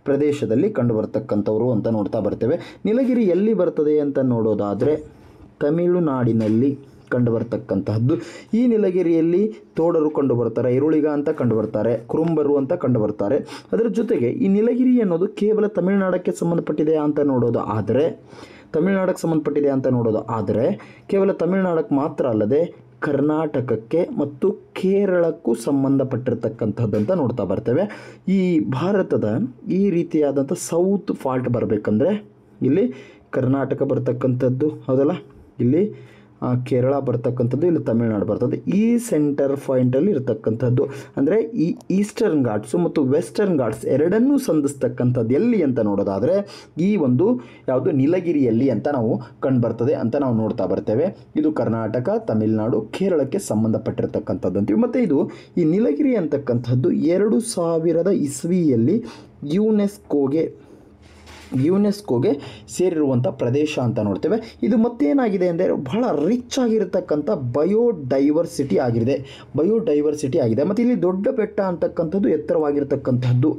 ಪ್ರದೇಶದಲ್ಲಿ ಕಂಡು ಬರ್ತಕ್ಕಂಥವ್ರು ಅಂತ ನೋಡ್ತಾ ಬರ್ತೇವೆ. ನೀಲಗಿರಿ ಎಲ್ಲಿ ಬರ್ತದೆ ಅಂತ ನೋಡೋದಾದರೆ ತಮಿಳುನಾಡಿನಲ್ಲಿ ಕಂಡು ಬರ್ತಕ್ಕಂತಹದ್ದು. ಈ ನೀಲಗಿರಿಯಲ್ಲಿ ತೋಡರು ಕಂಡು ಬರ್ತಾರೆ, ಈರುಳಿಗ ಅಂತ ಕಂಡು ಬರ್ತಾರೆ, ಕುರುಂಬರು ಅಂತ ಕಂಡು ಬರ್ತಾರೆ. ಅದರ ಜೊತೆಗೆ ಈ ನೀಲಗಿರಿ ಅನ್ನೋದು ಕೇವಲ ತಮಿಳುನಾಡಕ್ಕೆ ಸಂಬಂಧಪಟ್ಟಿದೆ ಅಂತ ನೋಡೋದು ಆದರೆ ಕೇವಲ ತಮಿಳುನಾಡಕ್ಕೆ ಮಾತ್ರ ಅಲ್ಲದೆ ಕರ್ನಾಟಕಕ್ಕೆ ಮತ್ತು ಕೇರಳಕ್ಕೂ ಸಂಬಂಧಪಟ್ಟಿರ್ತಕ್ಕಂಥದ್ದು ಅಂತ ನೋಡ್ತಾ ಬರ್ತೇವೆ. ಈ ಭಾರತದ ಈ ರೀತಿಯಾದಂಥ ಸೌತ್ ಫಾಲ್ಟ್ ಬರಬೇಕಂದ್ರೆ ಇಲ್ಲಿ ಕರ್ನಾಟಕ ಬರ್ತಕ್ಕಂಥದ್ದು, ಹೌದಲ್ಲ, ಇಲ್ಲಿ ಕೇರಳ ಬರ್ತಕ್ಕಂಥದ್ದು, ಇಲ್ಲಿ ತಮಿಳುನಾಡು ಬರ್ತದೆ. ಈ ಸೆಂಟರ್ ಪಾಯಿಂಟಲ್ಲಿ ಇರತಕ್ಕಂಥದ್ದು ಅಂದರೆ ಈ ಈಸ್ಟರ್ನ್ ಘಾಟ್ಸು ಮತ್ತು ವೆಸ್ಟರ್ನ್ ಘಾಟ್ಸ್ ಎರಡನ್ನೂ ಸಂಧಿಸ್ತಕ್ಕಂಥದ್ದು ಎಲ್ಲಿ ಅಂತ ನೋಡೋದಾದರೆ ಈ ಒಂದು ಯಾವುದು ನೀಲಗಿರಿಯಲ್ಲಿ ಅಂತ ನಾವು ಕಂಡುಬರ್ತದೆ ಅಂತ ನಾವು ನೋಡ್ತಾ ಬರ್ತೇವೆ. ಇದು ಕರ್ನಾಟಕ, ತಮಿಳುನಾಡು, ಕೇರಳಕ್ಕೆ ಸಂಬಂಧಪಟ್ಟಿರ್ತಕ್ಕಂಥದ್ದು ಅಂತೀವಿ. ಮತ್ತು ಇದು ಈ ನೀಲಗಿರಿ ಅಂತಕ್ಕಂಥದ್ದು 2000 ಇಸ್ವಿಯಲ್ಲಿ ಯುನೆಸ್ಕೋಗೆ ಸೇರಿರುವಂಥ ಪ್ರದೇಶ ಅಂತ ನೋಡ್ತೇವೆ. ಇದು ಮತ್ತೇನಾಗಿದೆ ಅಂದರೆ ಬಹಳ ರಿಚ್ ಆಗಿರತಕ್ಕಂಥ ಬಯೋಡೈವರ್ಸಿಟಿ ಆಗಿದೆ. ಮತ್ತು ಇಲ್ಲಿ ದೊಡ್ಡ ಬೆಟ್ಟ ಅಂತಕ್ಕಂಥದ್ದು ಎತ್ತರವಾಗಿರ್ತಕ್ಕಂಥದ್ದು,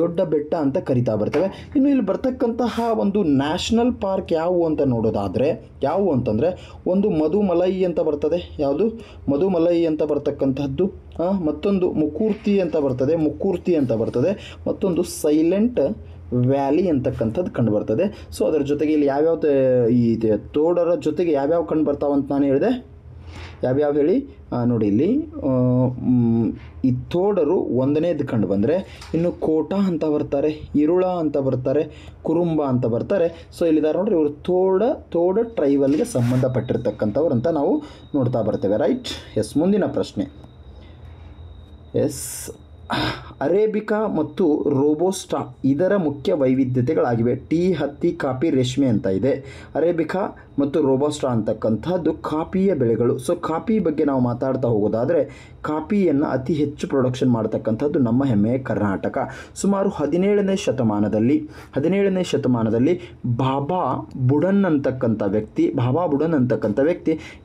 ದೊಡ್ಡ ಬೆಟ್ಟ ಅಂತ ಕರಿತಾ ಬರ್ತೇವೆ. ಇನ್ನು ಇಲ್ಲಿ ಬರ್ತಕ್ಕಂತಹ ಒಂದು ನ್ಯಾಷನಲ್ ಪಾರ್ಕ್ ಯಾವುವು ಅಂತಂದರೆ ಒಂದು ಮಧುಮಲೈ ಅಂತ ಬರ್ತದೆ. ಯಾವುದು? ಮಧುಮಲೈ ಅಂತ ಬರ್ತಕ್ಕಂಥದ್ದು. ಮತ್ತೊಂದು ಮುಕೂರ್ತಿ ಅಂತ ಬರ್ತದೆ. ಮತ್ತೊಂದು ಸೈಲೆಂಟ್ ವ್ಯಾಲಿ ಅಂತಕ್ಕಂಥದ್ದು ಕಂಡು ಬರ್ತದೆ. ಸೊ ಅದರ ಜೊತೆಗೆ ಇಲ್ಲಿ ಯಾವ್ಯಾವ ಈ ತೋಡರ ಜೊತೆಗೆ ಯಾವ್ಯಾವ ಕಂಡು ಬರ್ತಾವಂತ ನಾನು ಹೇಳಿದೆ. ಯಾವ್ಯಾವ ಹೇಳಿ ನೋಡಿ. ಇಲ್ಲಿ ಈ ತೋಡರು ಒಂದನೇದು ಕಂಡು ಬಂದರೆ ಇನ್ನು ಕೋಟ ಅಂತ ಬರ್ತಾರೆ, ಇರುಳ ಅಂತ ಬರ್ತಾರೆ, ಕುರುಂಬ ಅಂತ ಬರ್ತಾರೆ. ಸೊ ಇಲ್ಲಿದ್ದಾರೆ ನೋಡ್ರಿ, ಇವರು ತೋಡ ಟ್ರೈಬಲ್ಗೆ ಸಂಬಂಧಪಟ್ಟಿರ್ತಕ್ಕಂಥವ್ರು ಅಂತ ನಾವು ನೋಡ್ತಾ ಬರ್ತೇವೆ. ರೈಟ್. ಎಸ್, ಮುಂದಿನ ಪ್ರಶ್ನೆ. ಎಸ್, ಅರೇಬಿಕಾ ಮತ್ತು ರೋಬೋಸ್ಟಾ ಇದರ ಮುಖ್ಯ ವೈವಿಧ್ಯತೆಗಳಾಗಿವೆ. ಟೀ, ಹತ್ತಿ, ಕಾಫಿ, ರೇಷ್ಮೆ ಅಂತ ಇದೆ. ಅರೇಬಿಕಾ ಮತ್ತು ರೋಬೋಸ್ಟಾ ಅಂತಕ್ಕಂಥದ್ದು ಕಾಫಿಯ ಬೆಳೆಗಳು. ಸೊ ಕಾಫಿ ಬಗ್ಗೆ ನಾವು ಮಾತಾಡ್ತಾ ಹೋಗೋದಾದರೆ ಕಾಫಿಯನ್ನು ಅತಿ ಹೆಚ್ಚು ಪ್ರೊಡಕ್ಷನ್ ಮಾಡ್ತಕ್ಕಂಥದ್ದು ನಮ್ಮ ಹೆಮ್ಮೆಯ ಕರ್ನಾಟಕ. ಸುಮಾರು 17ನೇ ಶತಮಾನದಲ್ಲಿ ಬಾಬಾ ಬುಡನ್ ಅಂತಕ್ಕಂಥ ವ್ಯಕ್ತಿ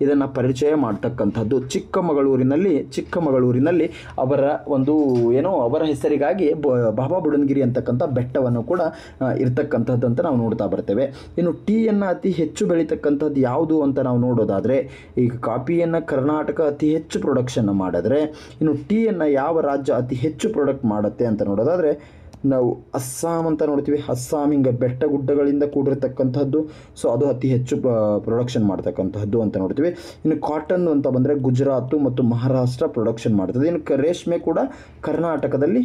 ಇದನ್ನು ಪರಿಚಯ ಮಾಡ್ತಕ್ಕಂಥದ್ದು. ಚಿಕ್ಕಮಗಳೂರಿನಲ್ಲಿ ಅವರ ಒಂದು ಅವರ ಹೆಸರಿಗಾಗಿ ಬಾಬಾ ಬುಡನ್ಗಿರಿ ಅಂತಕ್ಕಂಥ ಬೆಟ್ಟವನ್ನು ಕೂಡ ಇರ್ತಕ್ಕಂಥದ್ದು ಅಂತ ನಾವು ನೋಡ್ತಾ ಬರ್ತೇವೆ. ಇನ್ನು ಟೀಯನ್ನು ಅತಿ ಹೆಚ್ಚು ಬೆಳೀತಕ್ಕಂಥದ್ದು ಯಾವುದು ಅಂತ ನಾವು ನೋಡೋದಾದರೆ, ಈಗ ಕಾಫಿಯನ್ನು ಕರ್ನಾಟಕ ಅತಿ ಹೆಚ್ಚು ಪ್ರೊಡಕ್ಷನ್ ಮಾಡಿದ್ರೆ, ಇನ್ನು ಟೀಯನ್ನು ಯಾವ ರಾಜ್ಯ ಅತಿ ಹೆಚ್ಚು ಪ್ರೊಡಕ್ಟ್ ಮಾಡುತ್ತೆ ಅಂತ ನೋಡೋದಾದರೆ ನಾವು ಅಸ್ಸಾಂ ಅಂತ ನೋಡ್ತೀವಿ. ಅಸ್ಸಾಂ ಹಿಂಗೆ ಬೆಟ್ಟ ಗುಡ್ಡಗಳಿಂದ ಕೂಡಿರ್ತಕ್ಕಂಥದ್ದು. ಸೊ ಅದು ಅತಿ ಹೆಚ್ಚು ಪ್ರೊಡಕ್ಷನ್ ಮಾಡ್ತಕ್ಕಂಥದ್ದು ಅಂತ ನೋಡ್ತೀವಿ. ಇನ್ನು ಕಾಟನ್ ಅಂತ ಬಂದರೆ ಗುಜರಾತು ಮತ್ತು ಮಹಾರಾಷ್ಟ್ರ ಪ್ರೊಡಕ್ಷನ್ ಮಾಡ್ತದೆ. ಇನ್ನು ರೇಷ್ಮೆ ಕೂಡ ಕರ್ನಾಟಕದಲ್ಲಿ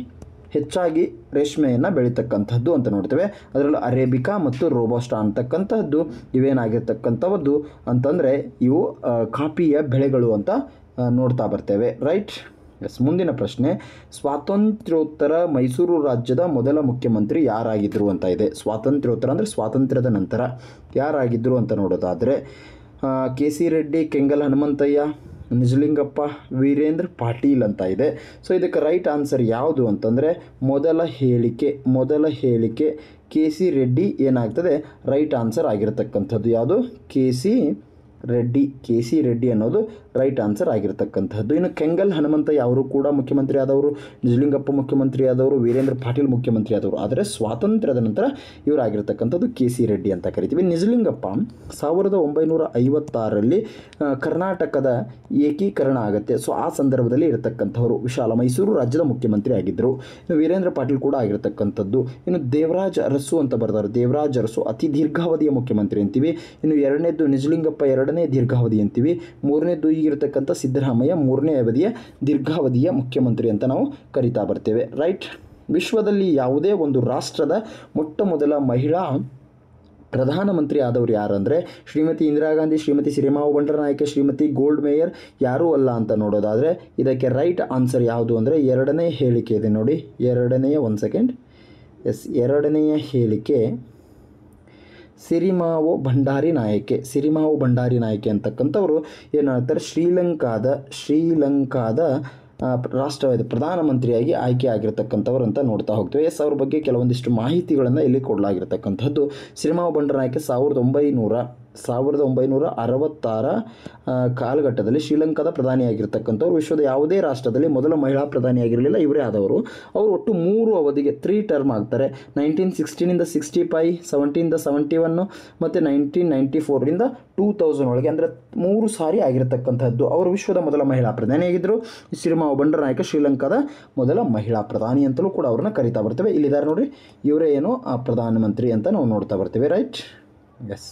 ಹೆಚ್ಚಾಗಿ ರೇಷ್ಮೆಯನ್ನು ಬೆಳೀತಕ್ಕಂಥದ್ದು ಅಂತ ನೋಡ್ತೇವೆ. ಅದರಲ್ಲೂ ಅರೇಬಿಕಾ ಮತ್ತು ರೋಬೋಸ್ಟಾ ಅಂತಕ್ಕಂಥದ್ದು ಇವೇನಾಗಿರ್ತಕ್ಕಂಥದ್ದು ಅಂತಂದರೆ ಇವು ಕಾಫಿಯ ಬೆಳೆಗಳು ಅಂತ ನೋಡ್ತಾ ಬರ್ತೇವೆ. ರೈಟ್. ಎಸ್. ಮುಂದಿನ ಪ್ರಶ್ನೆ, ಸ್ವಾತಂತ್ರ್ಯೋತ್ತರ ಮೈಸೂರು ರಾಜ್ಯದ ಮೊದಲ ಮುಖ್ಯಮಂತ್ರಿ ಯಾರಾಗಿದ್ದರು ಅಂತ ಇದೆ. ಸ್ವಾತಂತ್ರ್ಯೋತ್ತರ ಅಂದರೆ ಸ್ವಾತಂತ್ರ್ಯದ ನಂತರ ಯಾರಾಗಿದ್ದರು ಅಂತ ನೋಡೋದಾದರೆ ಕೆ ಸಿ ರೆಡ್ಡಿ, ಕೆಂಗಲ್ ಹನುಮಂತಯ್ಯ, ನಿಜಲಿಂಗಪ್ಪ, ವೀರೇಂದ್ರ ಪಾಟೀಲ್ ಅಂತ ಇದೆ. ಸೊ ಇದಕ್ಕೆ ರೈಟ್ ಆನ್ಸರ್ ಯಾವುದು ಅಂತಂದರೆ ಮೊದಲ ಹೇಳಿಕೆ ಕೆ ಸಿ ರೆಡ್ಡಿ ಏನಾಗ್ತದೆ ರೈಟ್ ಆನ್ಸರ್ ಆಗಿರತಕ್ಕಂಥದ್ದು. ಯಾವುದು? ಕೆ ಸಿ ರೆಡ್ಡಿ ಅನ್ನೋದು ರೈಟ್ ಆನ್ಸರ್ ಆಗಿರತಕ್ಕಂಥದ್ದು. ಇನ್ನು ಕೆಂಗಲ್ ಹನುಮಂತಯ್ಯ ಅವರು ಕೂಡ ಮುಖ್ಯಮಂತ್ರಿ ಆದವರು, ನಿಜಲಿಂಗಪ್ಪ ಮುಖ್ಯಮಂತ್ರಿ ಆದವರು, ವೀರೇಂದ್ರ ಪಾಟೀಲ್ ಮುಖ್ಯಮಂತ್ರಿ ಆದವರು. ಆದರೆ ಸ್ವಾತಂತ್ರ್ಯದ ನಂತರ ಇವರಾಗಿರ್ತಕ್ಕಂಥದ್ದು ಕೆ ಸಿ ರೆಡ್ಡಿ ಅಂತ ಕರಿತೀವಿ. ನಿಜಲಿಂಗಪ್ಪ 1956ರಲ್ಲಿ ಕರ್ನಾಟಕದ ಏಕೀಕರಣ ಆಗುತ್ತೆ. ಸೊ ಆ ಸಂದರ್ಭದಲ್ಲಿ ಇರತಕ್ಕಂಥವರು ವಿಶಾಲ ಮೈಸೂರು ರಾಜ್ಯದ ಮುಖ್ಯಮಂತ್ರಿ ಆಗಿದ್ದರು. ಇನ್ನು ವೀರೇಂದ್ರ ಪಾಟೀಲ್ ಕೂಡ ಆಗಿರತಕ್ಕಂಥದ್ದು. ಇನ್ನು ದೇವರಾಜ ಅರಸು ಅಂತ ಬರ್ತಾರೆ. ದೇವರಾಜ ಅರಸು ಅತಿ ದೀರ್ಘಾವಧಿಯ ಮುಖ್ಯಮಂತ್ರಿ ಅಂತೀವಿ. ಇನ್ನು ಎರಡನೇದು ನಿಜಲಿಂಗಪ್ಪ ಎರಡನೇ ದೀರ್ಘಾವಧಿ ಅಂತೀವಿ. ಮೂರನೇದು ಈಗಿರತಕ್ಕಂಥ ಸಿದ್ದರಾಮಯ್ಯ ಮೂರನೇ ಅವಧಿಯ ದೀರ್ಘಾವಧಿಯ ಮುಖ್ಯಮಂತ್ರಿ ಅಂತ ನಾವು ಕರಿತಾ ಬರ್ತೇವೆ. ರೈಟ್. ವಿಶ್ವದಲ್ಲಿ ಯಾವುದೇ ಒಂದು ರಾಷ್ಟ್ರದ ಮೊಟ್ಟ ಮೊದಲ ಮಹಿಳಾ ಪ್ರಧಾನಮಂತ್ರಿ ಆದವರು ಯಾರಂದರೆ ಶ್ರೀಮತಿ ಇಂದಿರಾ ಗಾಂಧಿ, ಶ್ರೀಮತಿ ಸಿರಿಮಾವು ಬಂಡರನಾಯಕೆ, ಶ್ರೀಮತಿ ಗೋಲ್ಡ್ ಮೇಯರ್ ಯಾರೂ ಅಲ್ಲ ಅಂತ ನೋಡೋದಾದರೆ ಇದಕ್ಕೆ ರೈಟ್ ಆನ್ಸರ್ ಯಾವುದು ಅಂದರೆ ಎರಡನೇ ಹೇಳಿಕೆ ಇದೆ ನೋಡಿ. ಎರಡನೆಯ ಹೇಳಿಕೆ ಸಿರಿಮಾವು ಭಂಡಾರಿ ನಾಯಕೆ ಅಂತಕ್ಕಂಥವ್ರು ಏನು ಹೇಳ್ತಾರೆ ಶ್ರೀಲಂಕಾದ ರಾಷ್ಟ್ರವಾದ ಪ್ರಧಾನಮಂತ್ರಿಯಾಗಿ ಆಯ್ಕೆ ಆಗಿರತಕ್ಕಂಥವ್ರು ಅಂತ ನೋಡ್ತಾ ಹೋಗ್ತೇವೆ. ಅವ್ರ ಬಗ್ಗೆ ಕೆಲವೊಂದಿಷ್ಟು ಮಾಹಿತಿಗಳನ್ನು ಇಲ್ಲಿ ಕೊಡಲಾಗಿರ್ತಕ್ಕಂಥದ್ದು. ಸಿರಿಮಾವು ಬಂಡರನಾಯಕೆ 1966 ಕಾಲಘಟ್ಟದಲ್ಲಿ ಶ್ರೀಲಂಕಾದ ಪ್ರಧಾನಿಯಾಗಿರ್ತಕ್ಕಂಥವ್ರು. ವಿಶ್ವದ ಯಾವುದೇ ರಾಷ್ಟ್ರದಲ್ಲಿ ಮೊದಲ ಮಹಿಳಾ ಪ್ರಧಾನಿಯಾಗಿರಲಿಲ್ಲ, ಇವರೇ ಆದವರು. ಅವರು ಒಟ್ಟು 3 ಅವಧಿಗೆ 3 ಟರ್ಮ್ ಆಗ್ತಾರೆ. 1916 65, 17 71 ಮತ್ತು 1994 2000 ಒಳಗೆ, ಅಂದರೆ 3 ಸಾರಿ ಆಗಿರತಕ್ಕಂಥದ್ದು. ಅವರು ವಿಶ್ವದ ಮೊದಲ ಮಹಿಳಾ ಪ್ರಧಾನಿಯಾಗಿದ್ದರು. ಸಿರಿಮಾವು ಬಂಡರನಾಯಕ ಶ್ರೀಲಂಕಾದ ಮೊದಲ ಮಹಿಳಾ ಪ್ರಧಾನಿ ಅಂತಲೂ ಕೂಡ ಅವ್ರನ್ನ ಕರಿತಾ ಬರ್ತೇವೆ. ಇಲ್ಲಿದ್ದಾರೆ ನೋಡಿರಿ, ಇವರೇ ಏನು ಪ್ರಧಾನಮಂತ್ರಿ ಅಂತ ನಾವು ನೋಡ್ತಾ ಬರ್ತೇವೆ. ರೈಟ್. ಎಸ್.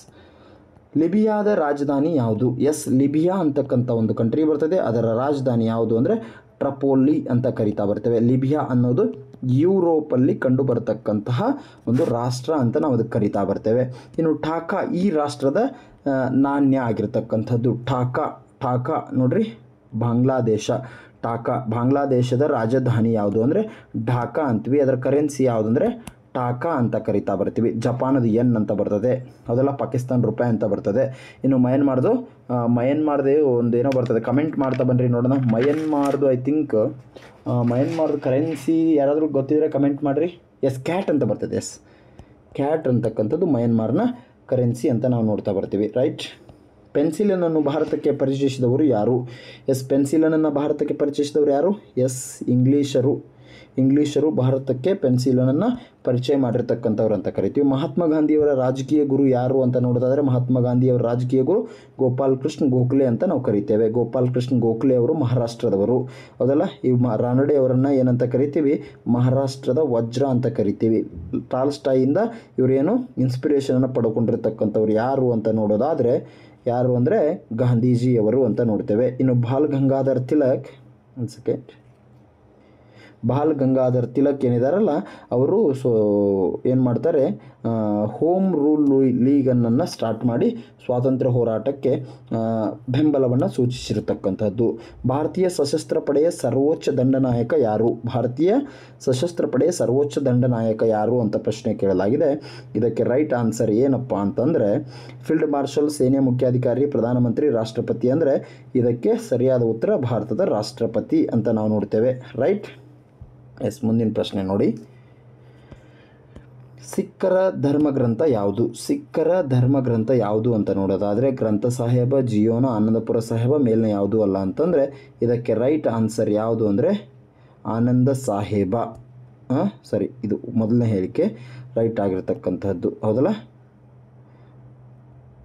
ಲಿಬಿಯಾದ ರಾಜಧಾನಿ ಯಾವುದು? ಎಸ್, ಲಿಬಿಯಾ ಅಂತಕ್ಕಂಥ ಒಂದು ಕಂಟ್ರಿ ಬರ್ತದೆ. ಅದರ ರಾಜಧಾನಿ ಯಾವುದು ಅಂದರೆ ಟ್ರಪೋಲಿ ಅಂತ ಕರಿತಾ ಬರ್ತೇವೆ. ಲಿಬಿಯಾ ಅನ್ನೋದು ಯುರೋಪಲ್ಲಿ ಕಂಡು ಬರತಕ್ಕಂತಹ ಒಂದು ರಾಷ್ಟ್ರ ಅಂತ ನಾವು ಅದಕ್ಕೆ ಕರಿತಾ ಬರ್ತೇವೆ. ಇನ್ನು ಢಾಕಾ ಈ ರಾಷ್ಟ್ರದ ನಾಣ್ಯ ಆಗಿರ್ತಕ್ಕಂಥದ್ದು. ಢಾಕಾ ನೋಡ್ರಿ, ಬಾಂಗ್ಲಾದೇಶದ ರಾಜಧಾನಿ ಯಾವುದು ಅಂದರೆ ಢಾಕಾ ಅಂತೀವಿ. ಅದರ ಕರೆನ್ಸಿ ಯಾವುದಂದರೆ ಟಾಕಾ ಅಂತ ಕರಿತಾ ಬರ್ತೀವಿ. ಜಪಾನದು ಯೆನ್ ಅಂತ ಬರ್ತದೆ, ಅದೆಲ್ಲ ಪಾಕಿಸ್ತಾನ ರೂಪಾಯಿ ಅಂತ ಬರ್ತದೆ. ಇನ್ನು ಮಯನ್ಮಾರ್ದು ಒಂದು ಏನೋ ಬರ್ತದೆ, ಕಮೆಂಟ್ ಮಾಡ್ತಾ ಬನ್ನಿರಿ ನೋಡೋಣ. ಮಯನ್ಮಾರ್ದು ಐ ಥಿಂಕ್ ಮಯನ್ಮಾರ್ದು ಕರೆನ್ಸಿ ಯಾರಾದರೂ ಗೊತ್ತಿದ್ರೆ ಕಮೆಂಟ್ ಮಾಡಿರಿ. ಎಸ್, ಕ್ಯಾಟ್ ಅಂತ ಬರ್ತದೆ. ಎಸ್, ಕ್ಯಾಟ್ ಅಂತಕ್ಕಂಥದ್ದು ಮಯನ್ಮಾರ್ನ ಕರೆನ್ಸಿ ಅಂತ ನಾವು ನೋಡ್ತಾ ಬರ್ತೀವಿ. ರೈಟ್. ಪೆನ್ಸಿಲನನ್ನು ಭಾರತಕ್ಕೆ ಪರಿಚಯಿಸಿದವರು ಯಾರು? ಎಸ್, ಪೆನ್ಸಿಲನನ್ನು ಭಾರತಕ್ಕೆ ಪರಿಚಯಿಸಿದವರು ಯಾರು? ಎಸ್, ಇಂಗ್ಲೀಷರು ಭಾರತಕ್ಕೆ ಪೆನ್ಸಿಲನನ್ನು ಪರಿಚಯ ಮಾಡಿರ್ತಕ್ಕಂಥವ್ರು ಅಂತ ಕರಿತೀವಿ. ಮಹಾತ್ಮ ಗಾಂಧಿಯವರ ರಾಜಕೀಯ ಗುರು ಯಾರು ಅಂತ ನೋಡೋದಾದರೆ ಮಹಾತ್ಮ ಗಾಂಧಿಯವರ ರಾಜಕೀಯ ಗುರು ಗೋಪಾಲ್ ಕೃಷ್ಣ ಗೋಖಲೆ ಅಂತ ನಾವು ಕರಿತೇವೆ. ಗೋಪಾಲ್ ಕೃಷ್ಣ ಗೋಖಲೆ ಅವರು ಮಹಾರಾಷ್ಟ್ರದವರು. ಹೌದಲ್ಲ. ಈ ರಾನಡೆ ಅವರನ್ನು ಏನಂತ ಕರಿತೀವಿ? ಮಹಾರಾಷ್ಟ್ರದ ವಜ್ರ ಅಂತ ಕರಿತೀವಿ. ಟಾಲ್ಸ್ಟಾಯಿಂದ ಇವರೇನು ಇನ್ಸ್ಪಿರೇಷನನ್ನು ಪಡ್ಕೊಂಡಿರ್ತಕ್ಕಂಥವ್ರು ಯಾರು ಅಂತ ನೋಡೋದಾದರೆ ಯಾರು ಅಂದರೆ ಗಾಂಧೀಜಿಯವರು ಅಂತ ನೋಡ್ತೇವೆ. ಇನ್ನು ಬಾಲ್ ಗಂಗಾಧರ್ ತಿಲಕ್ ಏನಿದಾರಲ್ಲ ಅವರು ಏನು ಮಾಡ್ತಾರೆ, ಹೋಮ್ ರೂಲ್ ಲೀಗನ್ನು ಸ್ಟಾರ್ಟ್ ಮಾಡಿ ಸ್ವಾತಂತ್ರ್ಯ ಹೋರಾಟಕ್ಕೆ ಬೆಂಬಲವನ್ನು ಸೂಚಿಸಿರತಕ್ಕಂಥದ್ದು. ಭಾರತೀಯ ಸಶಸ್ತ್ರ ಪಡೆಯ ಸರ್ವೋಚ್ಚ ದಂಡನಾಯಕ ಯಾರು ಅಂತ ಪ್ರಶ್ನೆ ಕೇಳಲಾಗಿದೆ. ಇದಕ್ಕೆ ರೈಟ್ ಆನ್ಸರ್ ಏನಪ್ಪ ಅಂತಂದರೆ ಫೀಲ್ಡ್ ಮಾರ್ಷಲ್, ಸೇನೆಯ ಮುಖ್ಯಾಧಿಕಾರಿ, ಪ್ರಧಾನಮಂತ್ರಿ, ರಾಷ್ಟ್ರಪತಿ. ಅಂದರೆ ಇದಕ್ಕೆ ಸರಿಯಾದ ಉತ್ತರ ಭಾರತದ ರಾಷ್ಟ್ರಪತಿ ಅಂತ ನಾವು ನೋಡ್ತೇವೆ. ರೈಟ್. ಎಸ್, ಮುಂದಿನ ಪ್ರಶ್ನೆ ನೋಡಿ. ಸಿಖ್ಖರ ಧರ್ಮಗ್ರಂಥ ಯಾವುದು ಅಂತ ನೋಡೋದಾದರೆ ಗ್ರಂಥ ಸಾಹೇಬ, ಜಿಯೋನ, ಆನಂದಪುರ ಸಾಹೇಬ, ಮೇಲ್ನ ಯಾವುದು ಅಲ್ಲ ಅಂತಂದರೆ ಇದಕ್ಕೆ ರೈಟ್ ಆನ್ಸರ್ ಯಾವುದು ಅಂದರೆ ಆನಂದ ಸಾಹೇಬ. ಸರಿ, ಇದು ಮೊದಲನೇ ಹೇಳಿಕೆ ರೈಟ್ ಆಗಿರ್ತಕ್ಕಂಥದ್ದು. ಹೌದಲ್ಲ.